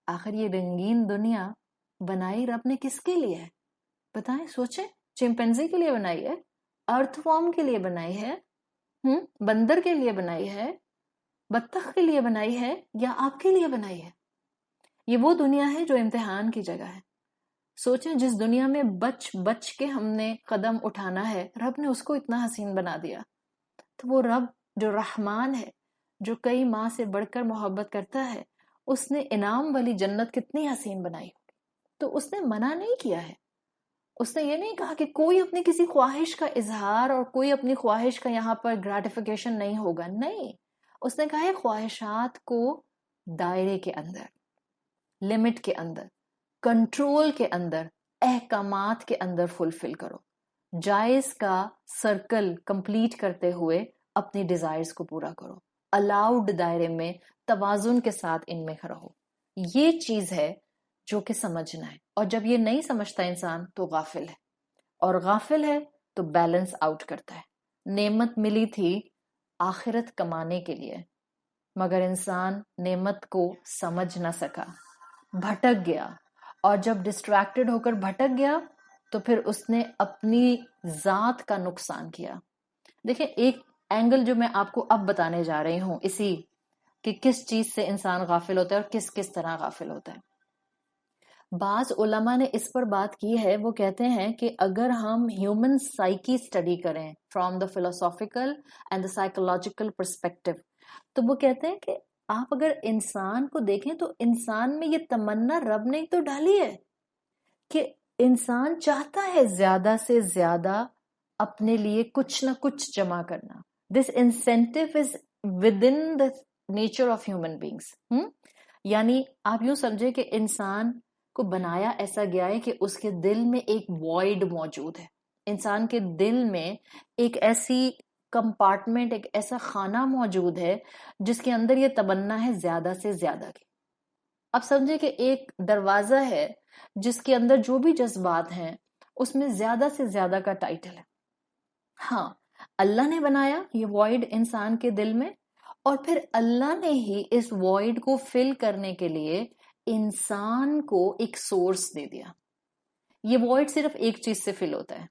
آخر یہ رنگین دنیا بنائی رب نے کس کے لیے ہے؟ بتائیں، سوچیں، چمپینزی کے لیے بنائی ہے؟ ارتھ وارم کے لیے بنائی ہے؟ بندر کے لیے بنائی ہے؟ بطخ کے لیے بنائی ہے یا آپ کے لیے بنائی ہے؟ یہ وہ دنیا ہے جو امتحان کی جگہ ہے۔ سوچیں جس دنیا میں بچ بچ کے ہم نے قدم اٹھانا ہے، رب نے اس کو اتنا حسین بنا دیا۔ تو وہ رب جو رحمان ہے، جو کئی ماں سے بڑھ کر محبت کرتا ہے، اس نے انعام والی جنت کتنی حسین بنائی ہوگی۔ تو اس نے منع نہیں کیا ہے، اس نے یہ نہیں کہا کہ کوئی اپنی کسی خواہش کا اظہار اور کوئی اپنی خواہش کا یہاں پر گریٹیفیکیشن نہیں ہوگا، نہیں. اس نے کہا ہے خواہشات کو دائرے کے اندر، لمٹ کے اندر، کنٹرول کے اندر، احکامات کے اندر فلفل کرو. جائز کا سرکل کمپلیٹ کرتے ہوئے اپنی ڈیزائرز کو پورا کرو. الاؤڈ دائرے میں توازن کے ساتھ ان میں رہو. یہ چیز ہے جو کہ سمجھنا ہے. اور جب یہ نہیں سمجھتا انسان تو غافل ہے، اور غافل ہے تو بیلنس آؤٹ کرتا ہے. نعمت ملی تھی آخرت کمانے کے لیے، مگر انسان نعمت کو سمجھ نہ سکا، بھٹک گیا. اور جب ڈسٹریکٹڈ ہو کر بھٹک گیا تو پھر اس نے اپنی ذات کا نقصان کیا. دیکھیں ایک اینگل جو میں آپ کو اب بتانے جا رہی ہوں اسی کہ کس چیز سے انسان غافل ہوتا ہے اور کس کس طرح غافل ہوتا ہے. بعض علماء نے اس پر بات کی ہے. وہ کہتے ہیں کہ اگر ہم ہیومن سائیکی اسٹڈی کریں from the philosophical and the psychological perspective, تو وہ کہتے ہیں کہ آپ اگر انسان کو دیکھیں تو انسان میں یہ تمنا رب نے تو ڈالی ہے کہ انسان چاہتا ہے زیادہ سے زیادہ اپنے لیے کچھ نہ کچھ جمع کرنا. This incentive is within the nature of human beings. یعنی آپ یوں سمجھے کہ انسان کو بنایا ایسا گیا ہے کہ اس کے دل میں ایک وائڈ موجود ہے. انسان کے دل میں ایک ایسی کمپارٹمنٹ، ایک ایسا خانہ موجود ہے جس کے اندر یہ تمنا ہے زیادہ سے زیادہ کی. اب سمجھے کہ ایک دروازہ ہے جس کے اندر جو بھی جذبات ہیں اس میں زیادہ سے زیادہ کا ٹائٹل ہے. ہاں اللہ نے بنایا یہ وائڈ انسان کے دل میں، اور پھر اللہ نے ہی اس وائڈ کو فل کرنے کے لیے انسان کو ایک سورس دے دیا. یہ وائڈ صرف ایک چیز سے فل ہوتا ہے.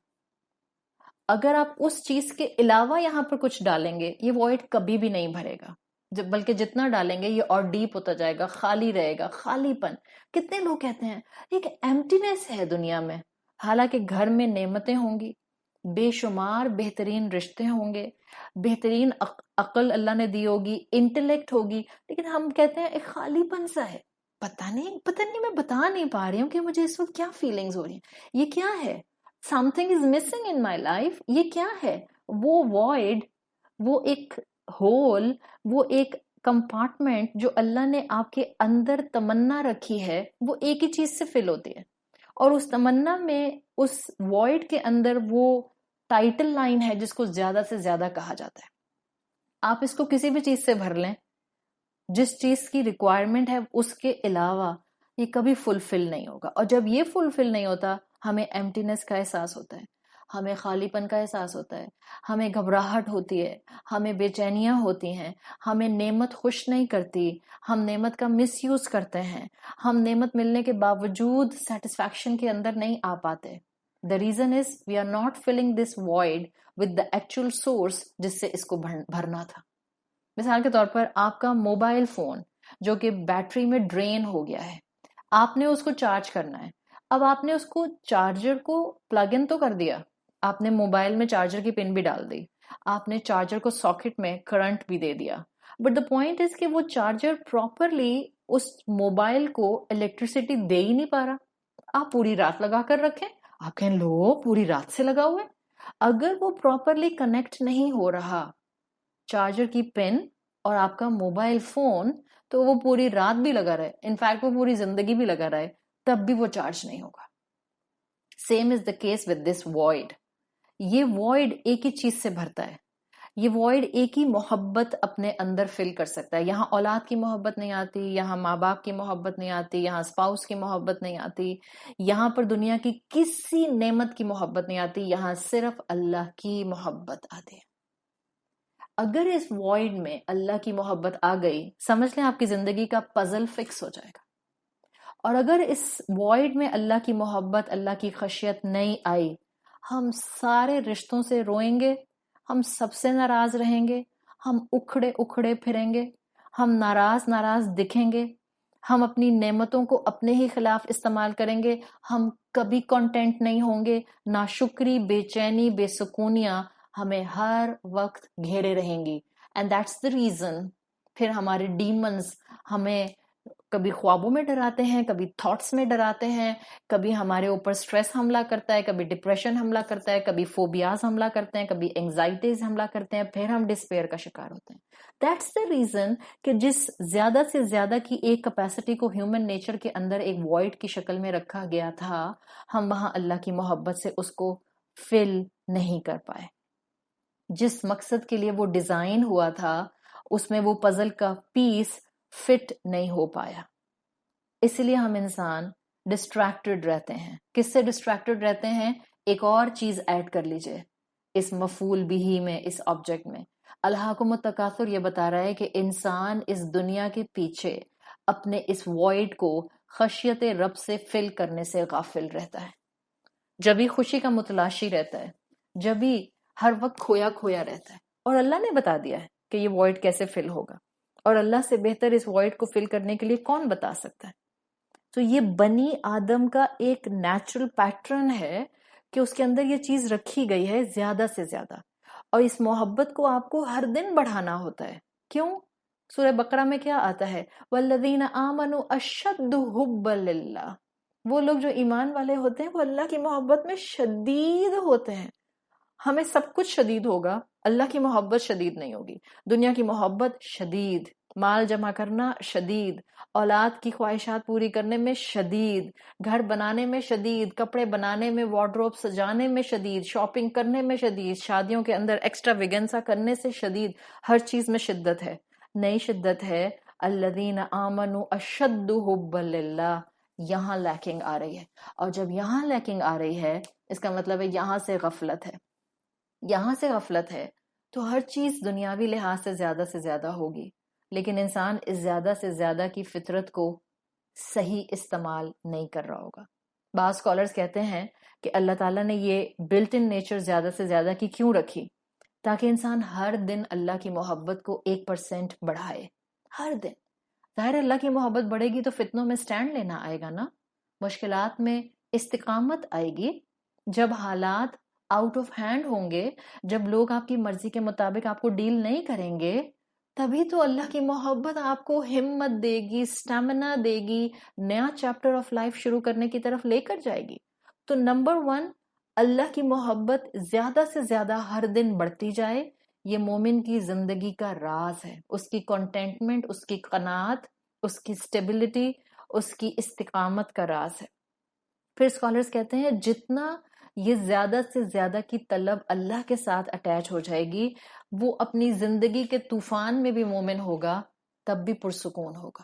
اگر آپ اس چیز کے علاوہ یہاں پر کچھ ڈالیں گے یہ وائڈ کبھی بھی نہیں بھرے گا، بلکہ جتنا ڈالیں گے یہ اور ڈیپ ہوتا جائے گا، خالی رہے گا، خالی پن. کتنے لوگ کہتے ہیں ایک ایمٹینس ہے دنیا میں، حالانکہ گھر میں نعمتیں ہوں گی، بے شمار بہترین رشتے ہوں گے، بہترین عقل اللہ نے دی ہوگی، انٹلیکٹ ہوگی، لیکن ہم کہتے ہیں ایک خالی پن سا ہے. پتہ نہیں میں بتا نہیں پا رہی ہوں کہ مجھے اس وقت کیا فیلنگز ہو رہی ہیں، یہ کیا ہے، some thing is missing in my life. یہ کیا ہے؟ وہ وائڈ، وہ ایک ہول، وہ ایک کمپارٹمنٹ جو اللہ نے آپ کے اندر تمنا رکھی ہے وہ ایک ہی چیز سے فل ہوتی ہے. اور اس تمنا میں اس وائڈ کے اندر وہ ٹائٹل لائن ہے جس کو زیادہ سے زیادہ کہا جاتا ہے. آپ اس کو کسی بھی چیز سے بھر لیں، جس چیز کی ریکوائرمنٹ ہے اس کے علاوہ یہ کبھی فلفل نہیں ہوگا. اور جب یہ فلفل نہیں ہوتا ہمیں ایمٹینس کا احساس ہوتا ہے، ہمیں خالی پن کا احساس ہوتا ہے، ہمیں گھبراہٹ ہوتی ہے، ہمیں بے چینیاں ہوتی ہیں، ہمیں نعمت خوش نہیں کرتی، ہم نعمت کا مس یوز کرتے ہیں، ہم نعمت ملنے کے باوجود سیٹسفیکشن کے اندر نہیں آ پاتے. The reason is we are not filling this void with the actual source جس سے اس کو بھرنا تھا. مثال کے طور پر آپ کا موبائل فون جو کہ بیٹری میں ڈرین ہو گیا ہے، آپ نے اس کو چارج کرنا ہے. اب آپ نے اس کو چارجر کو پلگ ان تو کر دیا، آپ نے موبائل میں چارجر کی پن بھی ڈال دی، آپ نے چارجر کو ساکٹ میں کرنٹ بھی دے دیا، بٹ دا پوائنٹ از کہ وہ چارجر پراپرلی اس موبائل کو الیکٹریسٹی دے ہی نہیں پا رہا. آپ پوری رات لگا کر رکھیں، آپ کہیں لو پوری رات سے لگا ہوا ہے. اگر وہ پراپرلی کنیکٹ نہیں ہو رہا چارجر کی پن اور آپ کا موبائل فون، تو وہ پوری رات بھی لگا رہے، انفیکٹ وہ پوری زندگی بھی لگا رہے، تب بھی وہ چارج نہیں ہوگا. Same is the case with this wide. یہ وائڈ ایک ہی چیز سے بھرتا ہے، یہ وائڈ ایک ہی محبت اپنے اندر فل کر سکتا ہے. یہاں اولاد کی محبت نہیں آتی، یہاں ماں باپ کی محبت نہیں آتی، یہاں اسپاؤس کی محبت نہیں آتی، یہاں پر دنیا کی کسی نعمت کی محبت نہیں آتی، یہاں صرف اللہ کی محبت آتی ہے. اگر اس وائڈ میں اللہ کی محبت آ گئی، سمجھ لیں آپ کی زندگی کا پزل فکس ہو جائے گا. اور اگر اس وائڈ میں اللہ کی محبت، اللہ کی خشیت نہیں آئی، ہم سارے رشتوں سے روئیں گے، ہم سب سے ناراض رہیں گے، ہم اکھڑے اکھڑے پھریں گے، ہم ناراض دکھیں گے، ہم اپنی نعمتوں کو اپنے ہی خلاف استعمال کریں گے، ہم کبھی کانٹینٹ نہیں ہوں گے، ناشکری، بے چینی، بے سکونیاں ہمیں ہر وقت گھیرے رہیں گی. اینڈ دیٹس دا ریزن پھر ہمارے ڈیمنز ہمیں کبھی خوابوں میں ڈراتے ہیں، کبھی تھاٹس میں ڈراتے ہیں، کبھی ہمارے اوپر سٹریس حملہ کرتا ہے، کبھی ڈپریشن حملہ کرتا ہے، کبھی فوبیاز حملہ کرتے ہیں، کبھی اینگزائٹیز حملہ کرتے ہیں، پھر ہم ڈسپیئر کا شکار ہوتے ہیں. دیٹس دا ریزن کہ جس زیادہ سے زیادہ کی ایک کیپیسٹی کو ہیومن نیچر کے اندر ایک وائڈ کی شکل میں رکھا گیا تھا، ہم وہاں اللہ کی محبت سے اس کو فل نہیں کر پائے. جس مقصد کے لیے وہ ڈیزائن ہوا تھا اس میں وہ پزل کا پیس فٹ نہیں ہو پایا. اس لیے ہم انسان ڈسٹریکٹڈ رہتے ہیں. کس سے ڈسٹریکٹڈ رہتے ہیں؟ ایک اور چیز ایڈ کر لیجئے اس مفعول بھی میں، اس آبجیکٹ میں. الہاکم التکاثر یہ بتا رہا ہے کہ انسان اس دنیا کے پیچھے اپنے اس وائڈ کو خشیت رب سے فل کرنے سے غافل رہتا ہے. جبھی خوشی کا متلاشی رہتا ہے، جبھی ہر وقت کھویا کھویا رہتا ہے. اور اللہ نے بتا دیا ہے کہ یہ وائڈ کیسے فل ہوگا، اور اللہ سے بہتر اس وائڈ کو فل کرنے کے لیے کون بتا سکتا ہے. تو یہ بنی آدم کا ایک نیچرل پیٹرن ہے کہ اس کے اندر یہ چیز رکھی گئی ہے زیادہ سے زیادہ، اور اس محبت کو آپ کو ہر دن بڑھانا ہوتا ہے. کیوں؟ سورہ بقرہ میں کیا آتا ہے؟ وَالَّذِينَ آمَنُوا أَشَّدُّ حُبًّا لِلَّهِ. وہ لوگ جو ایمان والے ہوتے ہیں وہ اللہ کی محبت میں شدید ہوتے ہیں. ہمیں سب کچھ شدید ہوگا، اللہ کی محبت شدید نہیں ہوگی. دنیا کی محبت شدید، مال جمع کرنا شدید، اولاد کی خواہشات پوری کرنے میں شدید، گھر بنانے میں شدید، کپڑے بنانے میں، وارڈروب سجانے میں شدید، شاپنگ کرنے میں شدید، شادیوں کے اندر ایکسٹرا ویگنسا کرنے سے شدید، ہر چیز میں شدت ہے. نئی شدت ہے الذین آمنوا اشد حبا للہ. یہاں لیکنگ آ رہی ہے، اور جب یہاں لیکنگ آ رہی ہے اس کا مطلب ہے یہاں سے غفلت ہے. یہاں سے غفلت ہے تو ہر چیز دنیاوی لحاظ سے زیادہ ہوگی، لیکن انسان اس زیادہ سے زیادہ کی فطرت کو صحیح استعمال نہیں کر رہا ہوگا. بعض اسکالرز کہتے ہیں کہ اللہ تعالیٰ نے یہ بلٹ ان نیچر زیادہ سے زیادہ کی کیوں رکھی؟ تاکہ انسان ہر دن اللہ کی محبت کو 1% بڑھائے. ہر دن. ظاہر اللہ کی محبت بڑھے گی تو فتنوں میں سٹینڈ لینا آئے گا نا، مشکلات میں استقامت آئے گی. جب حالات آؤٹ آف ہینڈ ہوں گے، جب لوگ آپ کی مرضی کے مطابق آپ کو ڈیل نہیں کریں گے، تبھی تو اللہ کی محبت آپ کو ہمت دے گی، سٹیمنا دے گی، نیا چیپٹر آف لائف شروع کرنے کی طرف لے کر جائے گی. تو نمبر 1، اللہ کی محبت زیادہ سے زیادہ ہر دن بڑھتی جائے. یہ مومن کی زندگی کا راز ہے، اس کی کنٹینٹمنٹ، اس کی قناعت، اس کی سٹیبلٹی، اس کی استقامت کا راز ہے. پھر اسکالرز کہتے ہیں جتنا یہ زیادہ سے زیادہ کی طلب اللہ کے ساتھ اٹیچ ہو جائے گی، وہ اپنی زندگی کے طوفان میں بھی مومن ہوگا، تب بھی پرسکون ہوگا.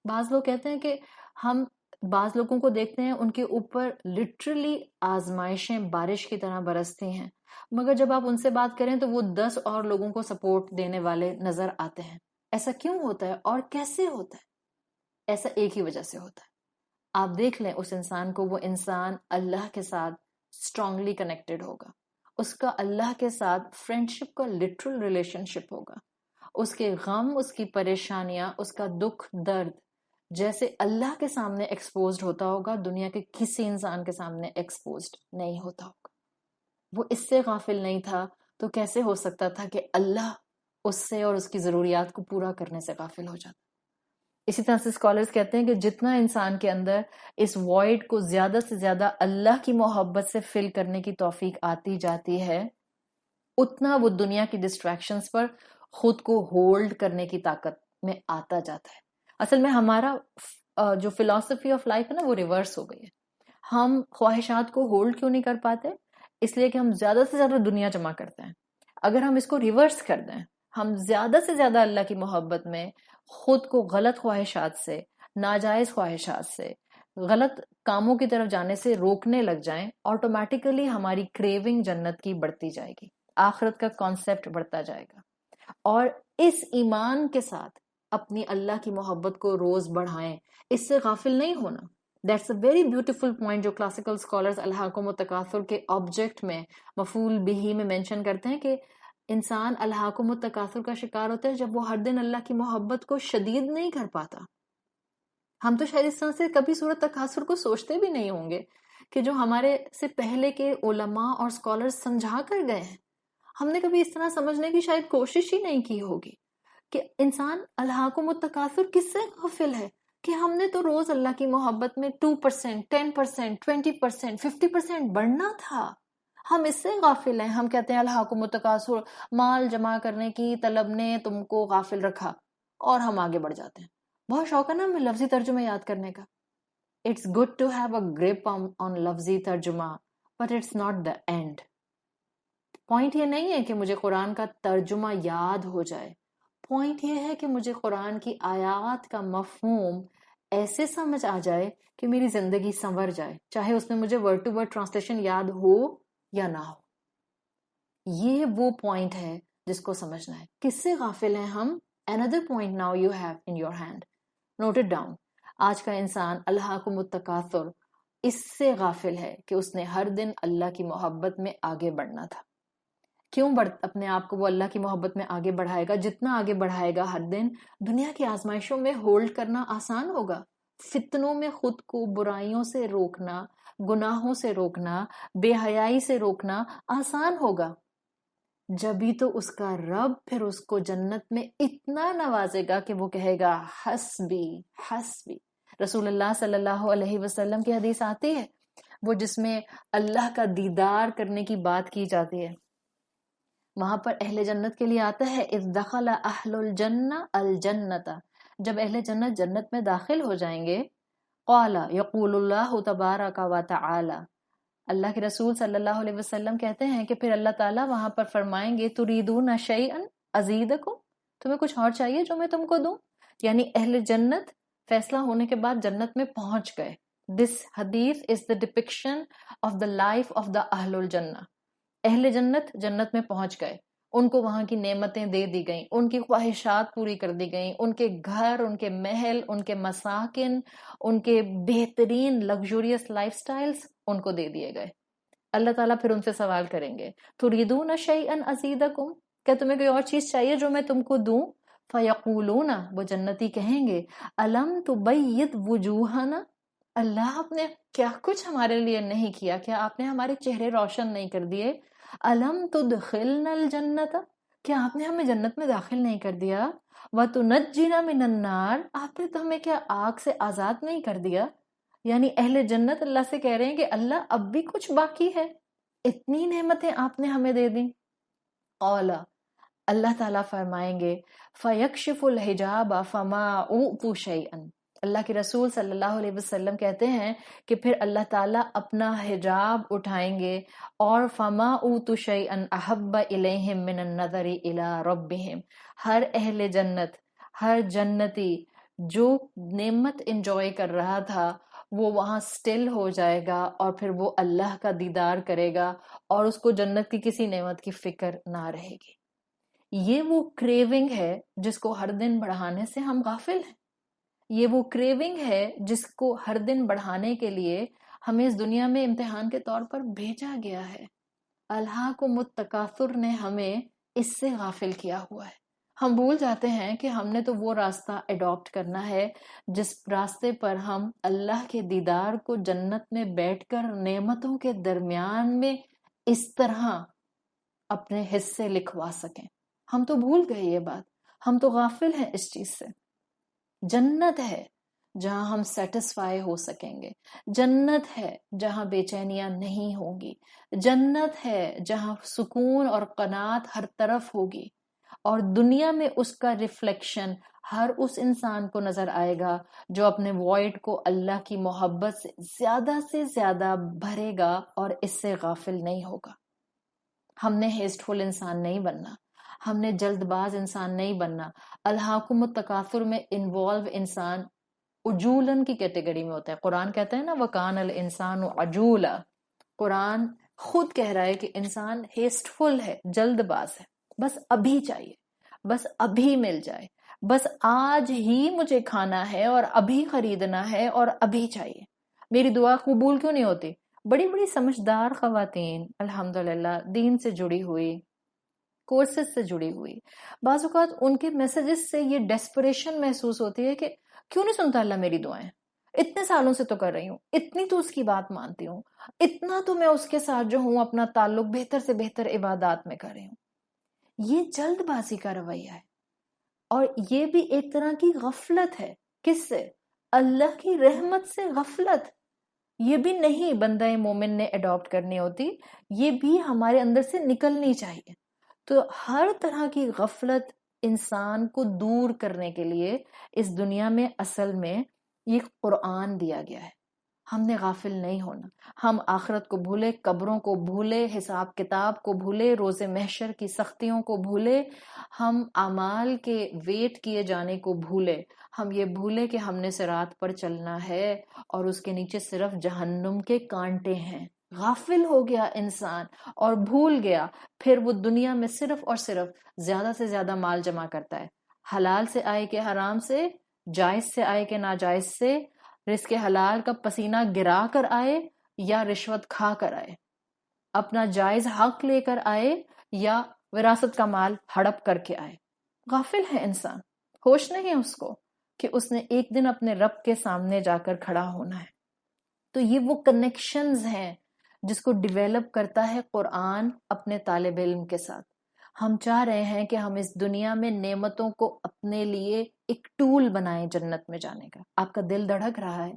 بعض لوگ کہتے ہیں کہ ہم بعض لوگوں کو دیکھتے ہیں ان کے اوپر لٹرلی آزمائشیں بارش کی طرح برستی ہیں، مگر جب آپ ان سے بات کریں تو وہ 10 اور لوگوں کو سپورٹ دینے والے نظر آتے ہیں. ایسا کیوں ہوتا ہے اور کیسے ہوتا ہے؟ ایسا ایک ہی وجہ سے ہوتا ہے. آپ دیکھ لیں اس انسان کو، وہ انسان اللہ کے ساتھ اسٹرانگلی کنیکٹڈ ہوگا، اس کا اللہ کے ساتھ فرینڈشپ کا لٹرل ریلیشن شپ ہوگا. اس کے غم، اس کی پریشانیاں، اس کا دکھ درد جیسے اللہ کے سامنے ایکسپوزڈ ہوتا ہوگا، دنیا کے کسی انسان کے سامنے ایکسپوزڈ نہیں ہوتا ہوگا. وہ اس سے غافل نہیں تھا تو کیسے ہو سکتا تھا کہ اللہ اس سے اور اس کی ضروریات کو پورا کرنے سے غافل ہو جاتا. اسی طرح سے اسکالرز کہتے ہیں کہ جتنا انسان کے اندر اس وائڈ کو زیادہ سے زیادہ اللہ کی محبت سے فل کرنے کی توفیق آتی جاتی ہے، اتنا وہ دنیا کی ڈسٹریکشنز پر خود کو ہولڈ کرنے کی طاقت میں آتا جاتا ہے. اصل میں ہمارا جو فلسفی آف لائف ہے نا وہ ریورس ہو گئی ہے. ہم خواہشات کو ہولڈ کیوں نہیں کر پاتے؟ اس لیے کہ ہم زیادہ سے زیادہ دنیا جمع کرتے ہیں. اگر ہم اس کو ریورس کر دیں، ہم زیادہ سے زیادہ اللہ کی محبت میں خود کو غلط خواہشات سے، ناجائز خواہشات سے، غلط کاموں کی طرف جانے سے روکنے لگ جائیں، آٹومیٹیکلی ہماری کریونگ جنت کی بڑھتی جائے گی، آخرت کا کانسیپٹ بڑھتا جائے گا. اور اس ایمان کے ساتھ اپنی اللہ کی محبت کو روز بڑھائیں، اس سے غافل نہیں ہونا. That's a very beautiful point جو کلاسیکل اسکالرز الہاکم التکاثر کے آبجیکٹ میں مفعول بہ میں مینشن کرتے ہیں کہ انسان الہاکم التکاثر کا شکار ہوتا ہے جب وہ ہر دن اللہ کی محبت کو شدید نہیں کر پاتا. ہم تو شاید اس طرح سے کبھی صورت تکاثر کو سوچتے بھی نہیں ہوں گے کہ جو ہمارے سے پہلے کے علماء اور اسکالرز سمجھا کر گئے ہیں، ہم نے کبھی اس طرح سمجھنے کی شاید کوشش ہی نہیں کی ہوگی کہ انسان الہاکم التکاثر کس سے غافل ہے. کہ ہم نے تو روز اللہ کی محبت میں 2%، 10%، 20%، 50% بڑھنا تھا. ہم اس سے غافل ہیں. ہم کہتے ہیں الہاکم التکاثر، مال جمع کرنے کی طلب نے تم کو غافل رکھا، اور ہم آگے بڑھ جاتے ہیں. بہت شوق ہے نا ہمیں لفظی ترجمہ یاد کرنے کا. It's good to have a grip on لفظی ترجمہ but it's not the end. Point یہ نہیں ہے کہ مجھے قرآن کا ترجمہ یاد ہو جائے. پوائنٹ یہ ہے کہ مجھے قرآن کی آیات کا مفہوم ایسے سمجھ آ جائے کہ میری زندگی سنور جائے، چاہے اس میں مجھے ورڈ ٹو ورڈ ٹرانسلیشن یاد ہو یا نہ ہو. یہ وہ پوائنٹ ہے جس کو سمجھنا ہے. کس سے غافل ہیں ہم؟ Another point now you have in your hand. Note it down. آج کا انسان الہاکم التکاثر اس سے غافل ہے کہ اس نے ہر دن اللہ کی محبت میں آگے بڑھنا تھا. کیوں اپنے آپ کو وہ اللہ کی محبت میں آگے بڑھائے گا؟ جتنا آگے بڑھائے گا ہر دن دنیا کی آزمائشوں میں ہولڈ کرنا آسان ہوگا. فتنوں میں خود کو برائیوں سے روکنا، گناہوں سے روکنا، بے حیائی سے روکنا آسان ہوگا. جبھی تو اس کا رب پھر اس کو جنت میں اتنا نوازے گا کہ وہ کہے گا حسبی حسبی. رسول اللہ صلی اللہ علیہ وسلم کی حدیث آتی ہے وہ جس میں اللہ کا دیدار کرنے کی بات کی جاتی ہے. وہاں پر اہل جنت کے لیے آتا ہے اذ دخل اہل الجنہ الجنت، جب اہل جنت جنت میں داخل ہو جائیں گے، قال یقول اللہ تبارک و تعالی، اللہ کے رسول صلی اللہ علیہ وسلم کہتے ہیں کہ پھر اللہ تعالیٰ وہاں پر فرمائیں گے تریدون شیئا ازیدکم، تمہیں کچھ اور چاہیے جو میں تم کو دوں؟ یعنی اہل جنت فیصلہ ہونے کے بعد جنت میں پہنچ گئے. دس حدیث is the depiction of the life of the اہل الجنہ. اہل جنت جنت میں پہنچ گئے، ان کو وہاں کی نعمتیں دے دی گئیں، ان کی خواہشات پوری کر دی گئیں، ان کے گھر، ان کے محل، ان کے مساکن، ان کے بہترین لگژریس لائف سٹائلز ان کو دے دیے گئے. اللہ تعالیٰ پھر ان سے سوال کریں گے تریدون شیئا ازیدکم، کیا تمہیں کوئی اور چیز چاہیے جو میں تم کو دوں؟ فیقولون، وہ جنتی کہیں گے الم تبید وجوہنا، اللہ آپ نے کیا کچھ ہمارے لیے نہیں کیا؟ کیا آپ نے ہمارے چہرے روشن نہیں کر دیے؟ الم تدخلنا الجنت، کیا آپ نے ہمیں جنت میں داخل نہیں کر دیا؟ وتنجینا من النار، آپ نے تو ہمیں کیا آگ سے آزاد نہیں کر دیا؟ یعنی اہل جنت اللہ سے کہہ رہے ہیں کہ اللہ اب بھی کچھ باقی ہے، اتنی نعمتیں آپ نے ہمیں دے دیں. اولا، اللہ تعالیٰ فرمائیں گے فیکشف الحجاب فما اوتوا شیئا، اللہ کے رسول صلی اللہ علیہ وسلم کہتے ہیں کہ پھر اللہ تعالیٰ اپنا حجاب اٹھائیں گے اور فما اوتوا شیئا احب الیہم من النظر الی ربہم، ہر اہل جنت، ہر جنتی جو نعمت انجوائے کر رہا تھا وہ وہاں سٹل ہو جائے گا اور پھر وہ اللہ کا دیدار کرے گا اور اس کو جنت کی کسی نعمت کی فکر نہ رہے گی. یہ وہ کریونگ ہے جس کو ہر دن بڑھانے سے ہم غافل ہیں. یہ وہ کریونگ ہے جس کو ہر دن بڑھانے کے لیے ہمیں اس دنیا میں امتحان کے طور پر بھیجا گیا ہے. الہاکم التکاثر نے ہمیں اس سے غافل کیا ہوا ہے. ہم بھول جاتے ہیں کہ ہم نے تو وہ راستہ اڈاپٹ کرنا ہے جس راستے پر ہم اللہ کے دیدار کو جنت میں بیٹھ کر نعمتوں کے درمیان میں اس طرح اپنے حصے لکھوا سکیں. ہم تو بھول گئے یہ بات، ہم تو غافل ہیں اس چیز سے. جنت ہے جہاں ہم سیٹسفائی ہو سکیں گے، جنت ہے جہاں بے چینیاں نہیں ہوں گی، جنت ہے جہاں سکون اور قناعت ہر طرف ہوگی، اور دنیا میں اس کا ریفلیکشن ہر اس انسان کو نظر آئے گا جو اپنے وائڈ کو اللہ کی محبت سے زیادہ بھرے گا اور اس سے غافل نہیں ہوگا. ہم نے ہیسٹفل انسان نہیں بننا، ہم نے جلد باز انسان نہیں بننا. الہاکم التکاثر میں انوالو انسان عجولن کی کیٹیگری میں ہوتا ہے. قرآن کہتا ہے نا وَكَانَ الْإِنسَانُ عَجُولًا، قرآن خود کہہ رہا ہے کہ انسان ہیسٹفل ہے، جلد باز ہے، بس ابھی چاہیے، بس ابھی مل جائے، بس آج ہی مجھے کھانا ہے اور ابھی خریدنا ہے اور ابھی چاہیے. میری دعا قبول کیوں نہیں ہوتی؟ بڑی بڑی سمجھدار خواتین الحمدللہ دین سے جڑی ہوئی، کورسز سے جڑی ہوئی، بعض اوقات ان کے میسیجز سے یہ ڈیسپریشن محسوس ہوتی ہے کہ کیوں نہیں سنتا اللہ میری دعائیں؟ اتنے سالوں سے تو کر رہی ہوں، اتنی تو اس کی بات مانتی ہوں، اتنا تو میں اس کے ساتھ جو ہوں اپنا تعلق بہتر سے بہتر عبادات میں کر رہی ہوں. یہ جلد بازی کا رویہ ہے اور یہ بھی ایک طرح کی غفلت ہے. کس سے؟ اللہ کی رحمت سے غفلت یہ بھی نہیں بندہ مومن نے اڈاپٹ کرنی ہوتی، یہ بھی ہمارے اندر سے نکلنی چاہیے. تو ہر طرح کی غفلت انسان کو دور کرنے کے لیے اس دنیا میں اصل میں یہ قرآن دیا گیا ہے. ہم نے غافل نہیں ہونا. ہم آخرت کو بھولے، قبروں کو بھولے، حساب کتاب کو بھولے، روز محشر کی سختیوں کو بھولے، ہم اعمال کے ویٹ کیے جانے کو بھولے. ہم یہ بھولے کہ ہم نے صراط پر چلنا ہے اور اس کے نیچے صرف جہنم کے کانٹے ہیں. غافل ہو گیا انسان اور بھول گیا. پھر وہ دنیا میں صرف اور صرف زیادہ سے زیادہ مال جمع کرتا ہے، حلال سے آئے کہ حرام سے، جائز سے آئے کہ ناجائز سے، رزق حلال کا پسینہ گرا کر آئے یا رشوت کھا کر آئے، اپنا جائز حق لے کر آئے یا وراثت کا مال ہڑپ کر کے آئے. غافل ہے انسان، ہوش نہیں ہے اس کو کہ اس نے ایک دن اپنے رب کے سامنے جا کر کھڑا ہونا ہے. تو یہ وہ کنیکشنز ہیں جس کو ڈیویلپ کرتا ہے قرآن اپنے طالب علم کے ساتھ. ہم چاہ رہے ہیں کہ ہم اس دنیا میں نعمتوں کو اپنے لیے ایک ٹول بنائیں جنت میں جانے کا. آپ کا دل دھڑک رہا ہے،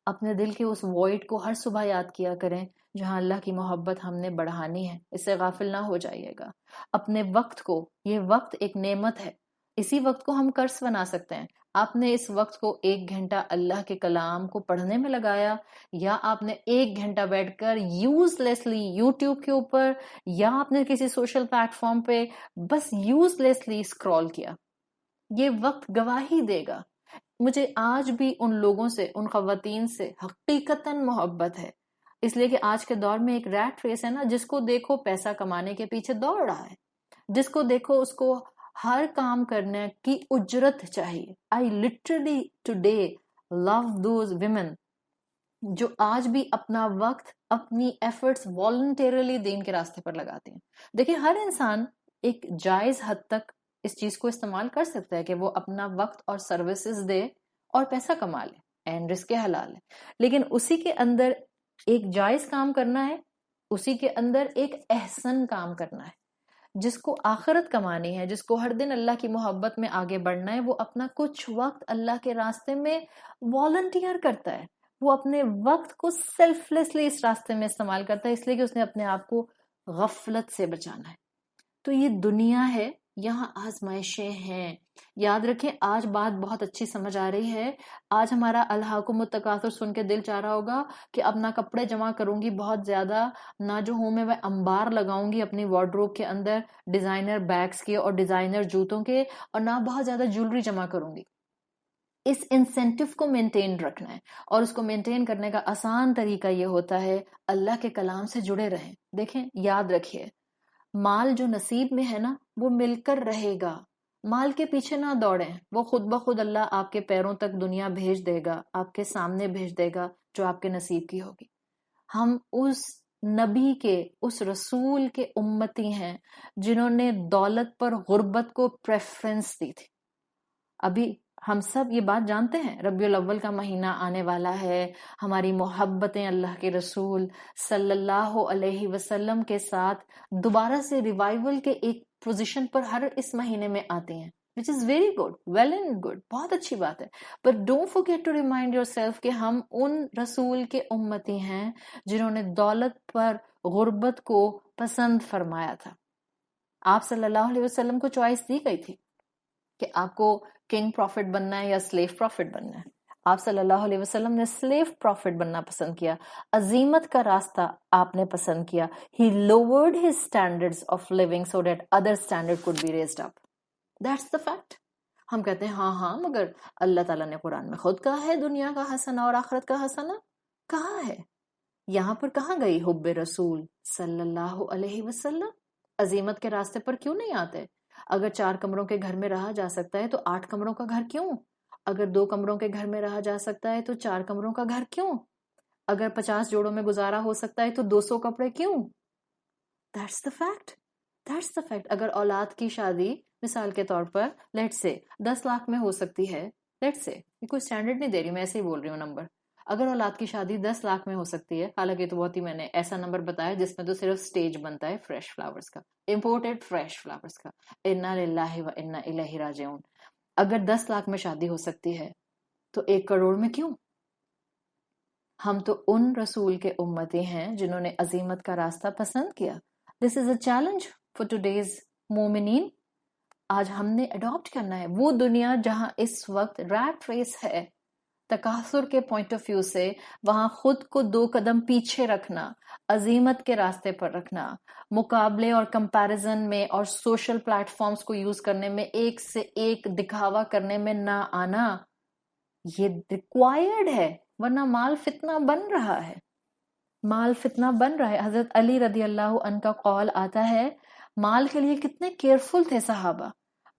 اپنے دل کے اس وائڈ کو ہر صبح یاد کیا کریں جہاں اللہ کی محبت ہم نے بڑھانی ہے. اس سے غافل نہ ہو جائیے گا. اپنے وقت کو، یہ وقت ایک نعمت ہے، اسی وقت کو ہم قرض بنا سکتے ہیں. آپ نے اس وقت کو 1 گھنٹہ اللہ کے کلام کو پڑھنے میں لگایا، یا آپ نے 1 گھنٹہ بیٹھ کر یوز لیسلی یوٹیوب کے اوپر یا آپ نے کسی سوشل پلیٹ فارم پہ بس یوز لیسلی اسکرول کیا. یہ وقت گواہی دے گا. مجھے آج بھی ان لوگوں سے، ان خواتین سے حقیقتاً محبت ہے، اس لیے کہ آج کے دور میں ایک ریٹ ریس ہے نا، جس کو دیکھو پیسہ کمانے کے پیچھے دوڑ رہا ہے، جس کو دیکھو اس کو ہر کام کرنے کی اجرت چاہیے. I literally today love those women جو آج بھی اپنا وقت، اپنی ایفرٹس والنٹیرلی دین کے راستے پر لگاتے ہیں. دیکھیں ہر انسان ایک جائز حد تک اس چیز کو استعمال کر سکتا ہے کہ وہ اپنا وقت اور سروسز دے اور پیسہ کما لے، اینڈ رزق حلال ہے. لیکن اسی کے اندر ایک جائز کام کرنا ہے، اسی کے اندر ایک احسن کام کرنا ہے. جس کو آخرت کمانی ہے، جس کو ہر دن اللہ کی محبت میں آگے بڑھنا ہے، وہ اپنا کچھ وقت اللہ کے راستے میں والنٹیئر کرتا ہے. وہ اپنے وقت کو سیلف لیسلی اس راستے میں استعمال کرتا ہے، اس لیے کہ اس نے اپنے آپ کو غفلت سے بچانا ہے. تو یہ دنیا ہے، یہاں آزمائشیں ہیں. یاد رکھیں آج بات بہت اچھی سمجھ آ رہی ہے. آج ہمارا الہاکم التکاثر سن کے دل چاہ رہا ہوگا کہ اب نہ کپڑے جمع کروں گی بہت زیادہ، نہ جو ہوں میں وہ انبار لگاؤں گی اپنی وارڈروب کے اندر ڈیزائنر بیگز کے اور ڈیزائنر جوتوں کے، اور نہ بہت زیادہ جولری جمع کروں گی. اس انسینٹیو کو مینٹین رکھنا ہے، اور اس کو مینٹین کرنے کا آسان طریقہ یہ ہوتا ہے اللہ کے کلام سے جڑے رہیں. دیکھیں یاد رکھیے، مال جو نصیب میں ہے نا وہ مل کر رہے گا. مال کے پیچھے نہ دوڑیں، وہ خود بخود اللہ آپ کے پیروں تک دنیا بھیج دے گا، آپ کے سامنے بھیج دے گا جو آپ کے نصیب کی ہوگی. ہم اس نبی کے، اس رسول کے امتی ہیں جنہوں نے دولت پر غربت کو پریفرنس دی تھی. ابھی ہم سب یہ بات جانتے ہیں ربیع الاول کا مہینہ آنے والا ہے، ہماری محبتیں اللہ کے رسول صلی اللہ علیہ وسلم کے ساتھ دوبارہ سے ریوائیول کے ایک پوزیشن پر ہر اس مہینے میں آتی ہیں، which is very good, well and good، بہت اچھی بات ہے. but don't forget to remind yourself کہ ہم ان رسول کے امتی ہیں جنہوں نے دولت پر غربت کو پسند فرمایا تھا. آپ صلی اللہ علیہ وسلم کو چوائس دی گئی تھی کہ آپ کو کنگ پروفٹ بننا ہے یا سلیو پروفٹ بننا ہے. آپ صلی اللہ علیہ وسلم نے سلیو پروفٹ بننا پسند کیا، عظیمت کا راستہ آپ نے پسند کیا. He lowered his standards of living so that other standard could be raised up. That's the fact. ہم کہتے ہیں ہاں مگر اللہ تعالیٰ نے قرآن میں خود کہا ہے دنیا کا حسنہ اور آخرت کا حسنہ. کہاں ہے؟ یہاں پر کہاں گئی حب رسول صلی اللہ علیہ وسلم؟ عظیمت کے راستے پر کیوں نہیں آتے؟ اگر 4 کمروں کے گھر میں رہا جا سکتا ہے تو 8 کمروں کا گھر کیوں؟ اگر 2 کمروں کے گھر میں رہا جا سکتا ہے تو 4 کمروں کا گھر کیوں؟ اگر 50 جوڑوں میں گزارا ہو سکتا ہے تو 200 کپڑے کیوں؟ That's the fact. That's the fact. اگر اولاد کی شادی مثال کے طور پر لیٹ سے 10 لاکھ میں ہو سکتی ہے، لیٹ سے، یہ کوئی سٹینڈرڈ نہیں دے رہی، میں ایسے ہی بول رہی ہوں نمبر. اگر اولاد کی شادی 10 لاکھ میں ہو سکتی ہے، حالانکہ تو بہت ہی میں نے ایسا نمبر بتایا جس میں تو صرف سٹیج بنتا ہے فریش فلاورز کا، امپورٹڈ فریش فلاورز کا، انا للہ و انا الیہ راجعون. اگر 10 لاکھ میں شادی ہو سکتی ہے تو 1 کروڑ میں کیوں؟ ہم تو ان رسول کے امتی ہیں جنہوں نے عظیمت کا راستہ پسند کیا. دس از اے چیلنج فار ٹوڈیز مومنین. آج ہم نے اڈاپٹ کرنا ہے وہ دنیا جہاں اس وقت ریٹ ریس ہے، تکاثر کے پوائنٹ آف ویو سے وہاں خود کو 2 قدم پیچھے رکھنا، عظیمت کے راستے پر رکھنا، مقابلے اور کمپیریزن میں اور سوشل پلیٹ فارمز کو یوز کرنے میں ایک سے ایک دکھاوا کرنے میں نہ آنا، یہ ریکوائرڈ ہے، ورنہ مال فتنہ بن رہا ہے. مال فتنہ بن رہا ہے. حضرت علی رضی اللہ عنہ کا قول آتا ہے مال کے لیے کتنے کیئرفل تھے صحابہ.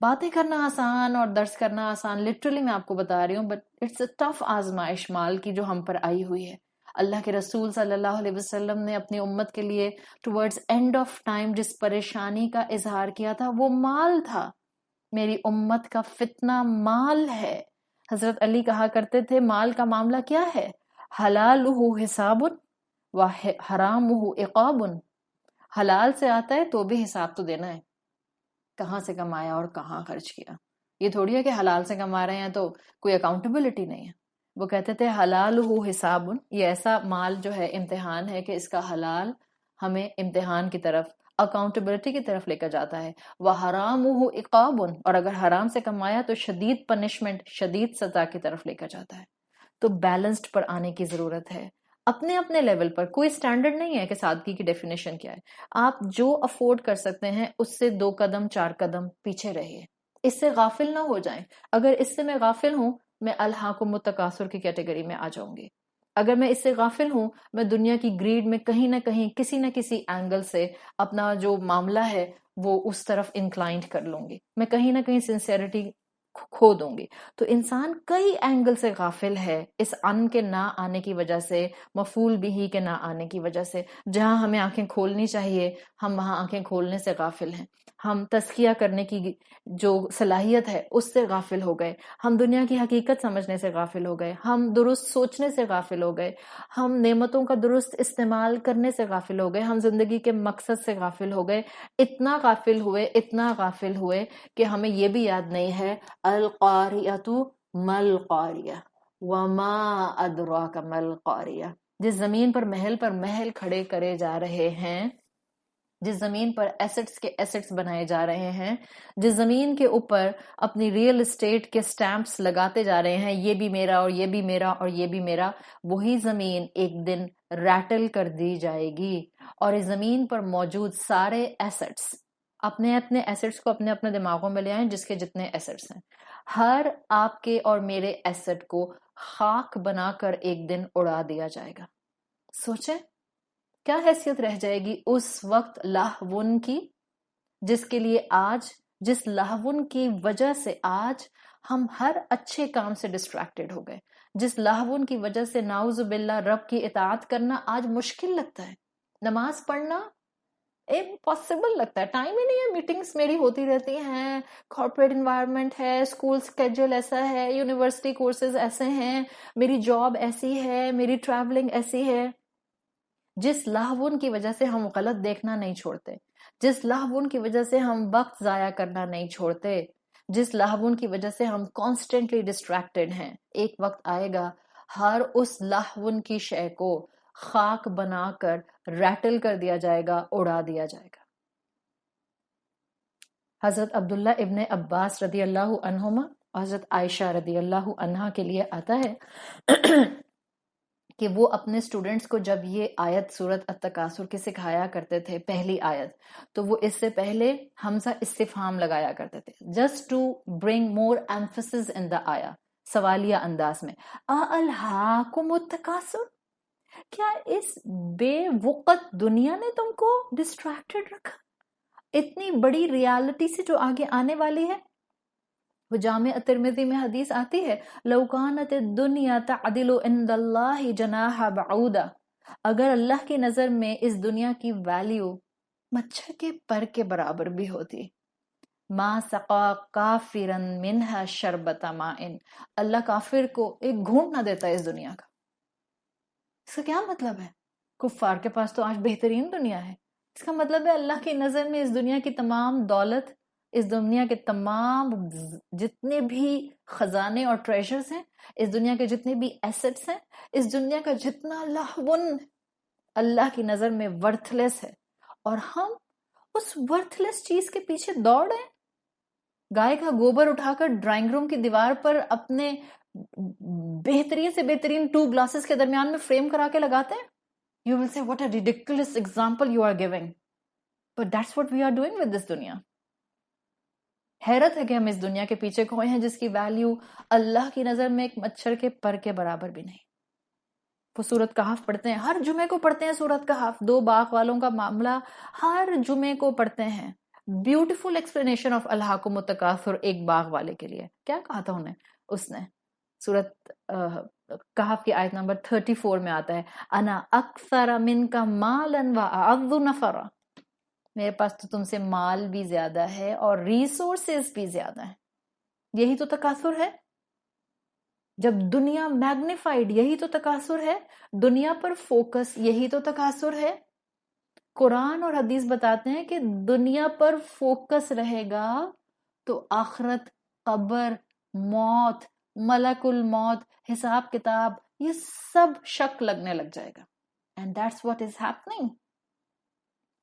باتیں کرنا آسان اور درس کرنا آسان، لٹرلی میں آپ کو بتا رہی ہوں، بٹ اٹس اے ٹف آزمائش مال کی جو ہم پر آئی ہوئی ہے. اللہ کے رسول صلی اللہ علیہ وسلم نے اپنی امت کے لیے ٹورڈز اینڈ آف ٹائم جس پریشانی کا اظہار کیا تھا وہ مال تھا. میری امت کا فتنہ مال ہے. حضرت علی کہا کرتے تھے مال کا معاملہ کیا ہے؟ حلالہ حساب و حرامہ عقاب. حلال سے آتا ہے تو بھی حساب تو دینا ہے، کہاں سے کمایا اور کہاں خرچ کیا. یہ تھوڑی ہے کہ حلال سے کما رہے ہیں تو کوئی اکاؤنٹیبلٹی نہیں ہے. وہ کہتے تھے حلال حساب، یہ ایسا مال جو ہے امتحان ہے کہ اس کا حلال ہمیں امتحان کی طرف، اکاؤنٹیبلٹی کی طرف لے کر جاتا ہے. وَحَرَامُهُ عِقَابٌ، اور اگر حرام سے کمایا تو شدید پنشمنٹ، شدید سزا کی طرف لے کر جاتا ہے. تو بیلنسڈ پر آنے کی ضرورت ہے اپنے اپنے لیول پر. کوئی سٹینڈرڈ نہیں ہے کہ سادگی کی ڈیفینیشن کیا ہے. آپ جو افورڈ کر سکتے ہیں اس سے 2 قدم 4 قدم پیچھے رہیے، اس سے غافل نہ ہو جائیں. اگر اس سے میں غافل ہوں میں الہاکم التکاثر کی کیٹیگری میں آ جاؤں گی. اگر میں اس سے غافل ہوں میں دنیا کی گریڈ میں کہیں نہ کہیں کسی نہ کسی اینگل سے اپنا جو معاملہ ہے وہ اس طرف انکلائنڈ کر لوں گی، میں کہیں نہ کہیں سنسیئرٹی کھو دوں گی. تو انسان کئی اینگل سے غافل ہے اس ان کے نہ آنے کی وجہ سے، مفعول بھی کے نہ آنے کی وجہ سے. جہاں ہمیں آنکھیں کھولنی چاہیے ہم وہاں آنکھیں کھولنے سے غافل ہیں. ہم تزکیہ کرنے کی جو صلاحیت ہے اس سے غافل ہو گئے. ہم دنیا کی حقیقت سمجھنے سے غافل ہو گئے. ہم درست سوچنے سے غافل ہو گئے. ہم نعمتوں کا درست استعمال کرنے سے غافل ہو گئے. ہم زندگی کے مقصد سے غافل ہو گئے. اتنا غافل ہوئے کہ ہمیں یہ بھی یاد نہیں ہے القاریۃ مل قاریہ وما ادراک مل قاریہ. جس زمین پر محل کھڑے کرے جا رہے ہیں، جس زمین پر ایسٹس کے ایسٹس بنائے جا رہے ہیں، جس زمین کے اوپر اپنی ریئل اسٹیٹ کے سٹیمپس لگاتے جا رہے ہیں، یہ بھی میرا اور یہ بھی میرا اور یہ بھی میرا، وہی زمین ایک دن ریٹل کر دی جائے گی. اور اس زمین پر موجود سارے ایسٹس، اپنے ایسٹس کو اپنے اپنے دماغوں میں لے آئیں جس کے جتنے ایسٹس ہیں، ہر آپ کے اور میرے ایسٹ کو خاک بنا کر ایک دن اڑا دیا جائے گا. سوچیں کیا حیثیت رہ جائے گی اس وقت لہون کی، جس کے لیے آج، جس لہون کی وجہ سے آج ہم ہر اچھے کام سے ڈسٹریکٹڈ ہو گئے، جس لہون کی وجہ سے نعوذ باللہ رب کی اطاعت کرنا آج مشکل لگتا ہے، نماز پڑھنا امپاسبل لگتا ہے. ٹائم ہی نہیں ہے، میٹنگز میری ہوتی رہتی ہیں، کارپوریٹ انوائرمنٹ ہے، اسکول اسکیڈول ایسا ہے، یونیورسٹی کورسز ایسے ہیں، میری جاب ایسی ہے، میری ٹریولنگ ایسی ہے. جس لہون کی وجہ سے ہم غلط دیکھنا نہیں چھوڑتے، جس لہون کی وجہ سے ہم وقت ضائع کرنا نہیں چھوڑتے، جس لہون کی وجہ سے ہم کانسٹنٹلی ڈسٹریکٹڈ ہیں، ایک وقت آئے گا ہر اس لہون کی شے کو خاک بنا کر ریٹل کر دیا جائے گا، اڑا دیا جائے گا. حضرت عبداللہ ابن عباس رضی اللہ عنہما، حضرت عائشہ رضی اللہ عنہا کے لیے آتا ہے کہ وہ اپنے اسٹوڈنٹس کو جب یہ آیت سورت التکاثر کی سکھایا کرتے تھے، پہلی آیت، تو وہ اس سے پہلے حمزہ استفہام لگایا کرتے تھے just to bring more emphasis in the آیا، سوالیہ انداز میں. الہاکم التکاثر، کیا اس بے وقت دنیا نے تم کو ڈسٹریکٹڈ رکھا اتنی بڑی ریالٹی سے جو آگے آنے والی ہے؟ وہ جامع ترمذی میں حدیث آتی ہے لو کانت الدنیا تعدل عند اللہ جناح بعودا، اگر اللہ کی نظر میں اس دنیا کی ویلیو مچھر کے پر کے برابر بھی ہوتی، ما سقا کافرا منها شربت ماء، اللہ کافر کو ایک گھونٹ نہ دیتا اس دنیا کا. اس کا کیا مطلب ہے؟ کفار کے پاس تو آج بہترین دنیا ہے. اس کا مطلب ہے اللہ کی نظر میں اس دنیا کی تمام دولت اس دنیا کے تمام جتنے بھی خزانے اور ٹریجرز ہیں، اس دنیا کے جتنے بھی ایسٹس ہیں، اس دنیا کا جتنا لہون اللہ کی نظر میں ورتھ لیس ہے، اور ہم اس ورتھ لیس چیز کے پیچھے دوڑ رہے ہیں. گائے کا گوبر اٹھا کر ڈرائنگ روم کی دیوار پر اپنے بہترین سے بہترین 2 گلاسز کے درمیان میں فریم کرا کے لگاتے ہیں. You will say, what a ridiculous example you are giving. But that's what we are doing with this دنیا. حیرت ہے کہ ہم اس دنیا کے پیچھے کھوئے ہیں جس کی ویلیو اللہ کی نظر میں ایک مچھر کے پر کے برابر بھی نہیں. وہ سورت کہف پڑھتے ہیں، ہر جمعے کو پڑھتے ہیں سورت کہف. 2 باغ والوں کا معاملہ ہر جمعے کو پڑھتے ہیں. بیوٹیفل ایکسپلینیشن آف الہاکم التکاثر ایک باغ والے کے لیے. کیا کہا تھا اس نے سورت کہف کی آیت نمبر 34 میں آتا ہے، انا اکثر منک مالا واعظ نفرا، میرے پاس تو تم سے مال بھی زیادہ ہے اور ریسورسز بھی زیادہ ہیں. یہی تو تکاثر ہے. جب دنیا میگنیفائڈ، یہی تو تکاثر ہے. دنیا پر فوکس، یہی تو تکاثر ہے. قرآن اور حدیث بتاتے ہیں کہ دنیا پر فوکس رہے گا تو آخرت، قبر، موت، ملک الموت، حساب کتاب، یہ سب شک لگنے لگ جائے گا. And that's what is happening.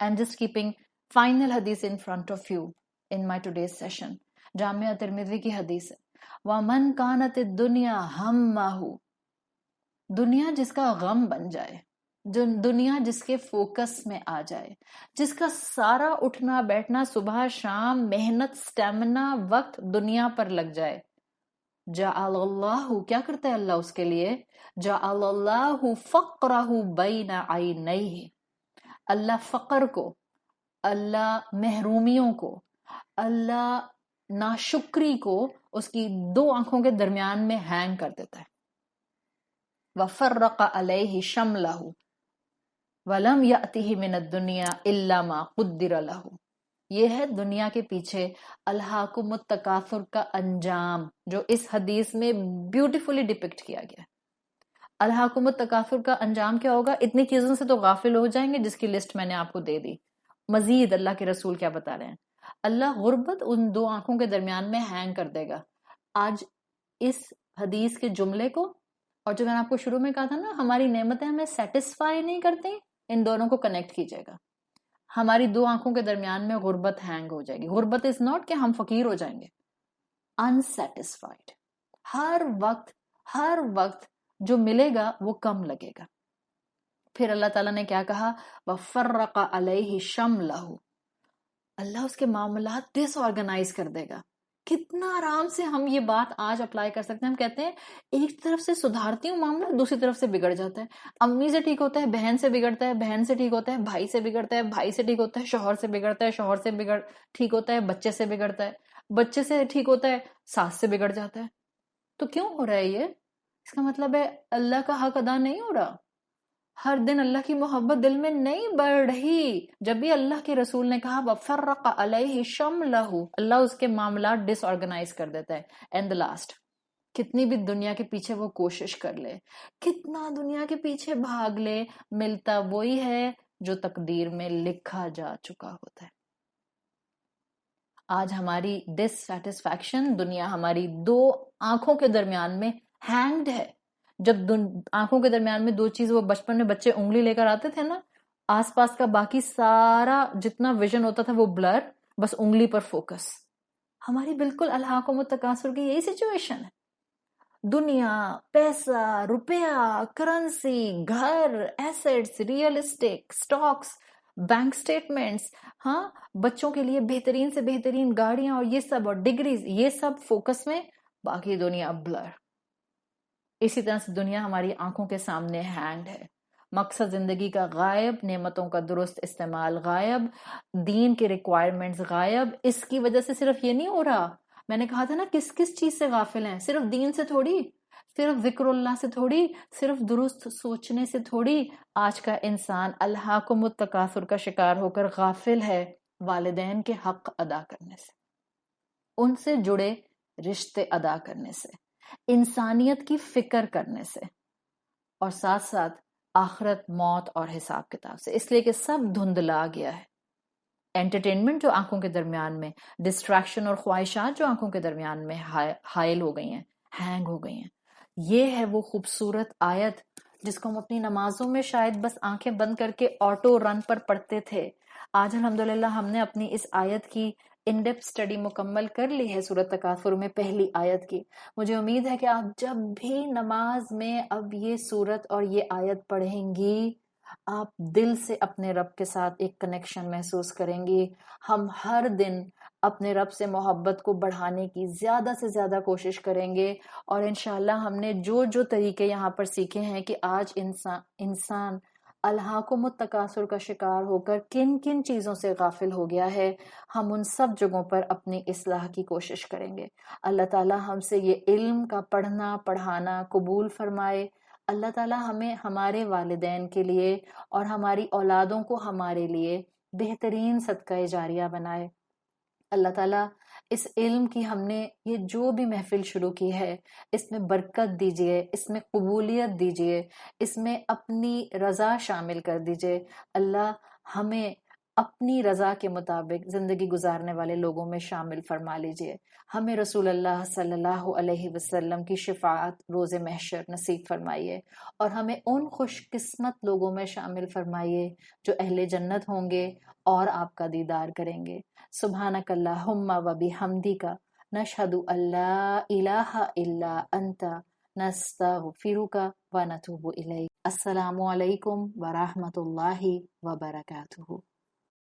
I'm just keeping final hadith in front of you in my today's session. جامعہ ترمذی کی حدیث ہے، وَمَنْ كَانَتِ الدُّنْيَا هَمَّهُ، دنیا جس کا غم بن جائے، جو دنیا جس کے فوکس میں آ جائے، جس کا سارا اٹھنا بیٹھنا صبح شام محنت سٹیمنا وقت دنیا پر لگ جائے، جعل اللہ، کیا کرتا ہے اللہ اس کے لیے، جعل اللہ فقرہ بین عینیہ، اللہ فقر کو، اللہ محرومیوں کو، اللہ ناشکری کو اس کی 2 آنکھوں کے درمیان میں ہینگ کر دیتا ہے. وَفَرَّقَ عَلَيْهِ شَمْلَهُ وَلَمْ يَأْتِهِ مِنَ الدُّنْيَا إِلَّا مَا قُدِّرَ لَهُ. یہ ہے دنیا کے پیچھے الہاکم التکاثر کا انجام جو اس حدیث میں بیوٹیفلی ڈپکٹ کیا گیا. الہاکم التکاثر کا انجام کیا ہوگا؟ اتنی چیزوں سے تو غافل ہو جائیں گے جس کی لسٹ میں نے آپ کو دے دی. مزید اللہ کے رسول کیا بتا رہے ہیں؟ اللہ غربت ان 2 آنکھوں کے درمیان میں ہینگ کر دے گا. آج اس حدیث کے جملے کو، اور جو میں نے آپ کو شروع میں کہا تھا نا ہماری نعمتیں ہمیں سیٹسفائی نہیں کرتی، ان دونوں کو کنیکٹ کیجئے گا. ہماری 2 آنکھوں کے درمیان میں غربت ہینگ ہو جائے گی. غربت از ناٹ کہ ہم فقیر ہو جائیں گے، انسیٹسفائیڈ. ہر وقت جو ملے گا وہ کم لگے گا. پھر اللہ تعالیٰ نے کیا کہا، وَفَرَّقَ عَلَيْهِ شَمْلَهُ، اللہ اس کے معاملات ڈس آرگنائز کر دے گا. کتنا آرام سے ہم یہ بات آج اپلائی کر سکتے ہیں. ہم کہتے ہیں ایک طرف سے سدھارتی ہوں معاملہ، دوسری طرف سے بگڑ جاتا ہے. امی سے ٹھیک ہوتا ہے بہن سے بگڑتا ہے، بہن سے ٹھیک ہوتا ہے بھائی سے بگڑتا ہے، بھائی سے ٹھیک ہوتا ہے شوہر سے بگڑتا ہے، شوہر سے ٹھیک ہوتا ہے بچے سے بگڑتا ہے، بچے سے ٹھیک ہوتا ہے ساس سے بگڑ جاتا ہے. تو کیوں ہو رہا ہے یہ؟ اس کا مطلب ہے اللہ کا حق ادا نہیں ہو رہا. ہر دن اللہ کی محبت دل میں نہیں بڑھ رہی. جب بھی اللہ کے رسول نے کہا وَفَرَّقَ عَلَيْهِ شَمْلَهُ، اللہ اس کے معاملات ڈس آرگنائز کر دیتا ہے. اینڈ the last، کتنی بھی دنیا کے پیچھے وہ کوشش کر لے، کتنا دنیا کے پیچھے بھاگ لے، ملتا وہی ہے جو تقدیر میں لکھا جا چکا ہوتا ہے. آج ہماری ڈس سیٹسفیکشن، دنیا ہماری 2 آنکھوں کے درمیان میں ہینگڈ ہے. جب آنکھوں کے درمیان میں 2 چیز، وہ بچپن میں بچے انگلی لے کر آتے تھے نا، آس پاس کا باقی سارا جتنا ویژن ہوتا تھا وہ بلر، بس انگلی پر فوکس. ہماری بالکل الہاکم التکاثر کی یہی سچویشن ہے. دنیا، پیسہ، روپیہ، کرنسی، گھر، assets, real estate, Stokes, bank statements, ہاں بچوں کے لیے بہترین سے بہترین گاڑیاں اور یہ سب، اور ڈگریز، یہ سب فوکس میں، باقی دنیا بلر. اسی طرح سے دنیا ہماری آنکھوں کے سامنے ہینڈ ہے. مقصد زندگی کا غائب، نعمتوں کا درست استعمال غائب، دین کے ریکوائرمنٹس غائب. اس کی وجہ سے صرف یہ نہیں ہو رہا، میں نے کہا تھا نا کس چیز سے غافل ہیں، صرف دین سے تھوڑی، صرف ذکر اللہ سے تھوڑی، صرف درست سوچنے سے تھوڑی. آج کا انسان الہاکم التکاثر کا شکار ہو کر غافل ہے والدین کے حق ادا کرنے سے، ان سے جڑے رشتے ادا کرنے سے، انسانیت کی فکر کرنے سے، اور ساتھ ساتھ آخرت، موت اور حساب کتاب سے. اس لیے کہ سب دھندلا گیا ہے. انٹرٹینمنٹ جو آنکھوں کے درمیان میں، ڈسٹریکشن اور خواہشات جو آنکھوں کے درمیان میں حائل ہو گئی ہیں، ہینگ ہو گئی ہیں. یہ ہے وہ خوبصورت آیت جس کو ہم اپنی نمازوں میں شاید بس آنکھیں بند کر کے آٹو رن پر پڑھتے تھے. آج الحمدللہ ہم نے اپنی اس آیت کی ان ڈیپتھ اسٹڈی مکمل کر لی ہے سورۃ تکاثر میں پہلی آیت کی. مجھے امید ہے کہ آپ جب بھی نماز میں اب یہ سورت اور یہ آیت پڑھیں گی آپ دل سے اپنے رب کے ساتھ ایک کنیکشن محسوس کریں گی. ہم ہر دن اپنے رب سے محبت کو بڑھانے کی زیادہ سے زیادہ کوشش کریں گے، اور انشاءاللہ ہم نے جو جو طریقے یہاں پر سیکھے ہیں کہ آج انسان الہاکم التکاثر کا شکار ہو کر کن کن چیزوں سے غافل ہو گیا ہے، ہم ان سب جگہوں پر اپنی اصلاح کی کوشش کریں گے. اللہ تعالی ہم سے یہ علم کا پڑھنا پڑھانا قبول فرمائے. اللہ تعالی ہمیں ہمارے والدین کے لیے اور ہماری اولادوں کو ہمارے لیے بہترین صدقہ جاریہ بنائے. اللہ تعالیٰ اس علم کی ہم نے یہ جو بھی محفل شروع کی ہے اس میں برکت دیجئے، اس میں قبولیت دیجئے، اس میں اپنی رضا شامل کر دیجئے. اللہ ہمیں اپنی رضا کے مطابق زندگی گزارنے والے لوگوں میں شامل فرما لیجئے. ہمیں رسول اللہ صلی اللہ علیہ وسلم کی شفاعت روز محشر نصیب فرمائیے، اور ہمیں ان خوش قسمت لوگوں میں شامل فرمائیے جو اہل جنت ہوں گے اور آپ کا دیدار کریں گے. سبحانک اللہم و بحمدک نشہد ان لا الہ الا انت نستغفرک و نتوب الیک. السلام علیکم ورحمۃ اللہ وبرکاتہ.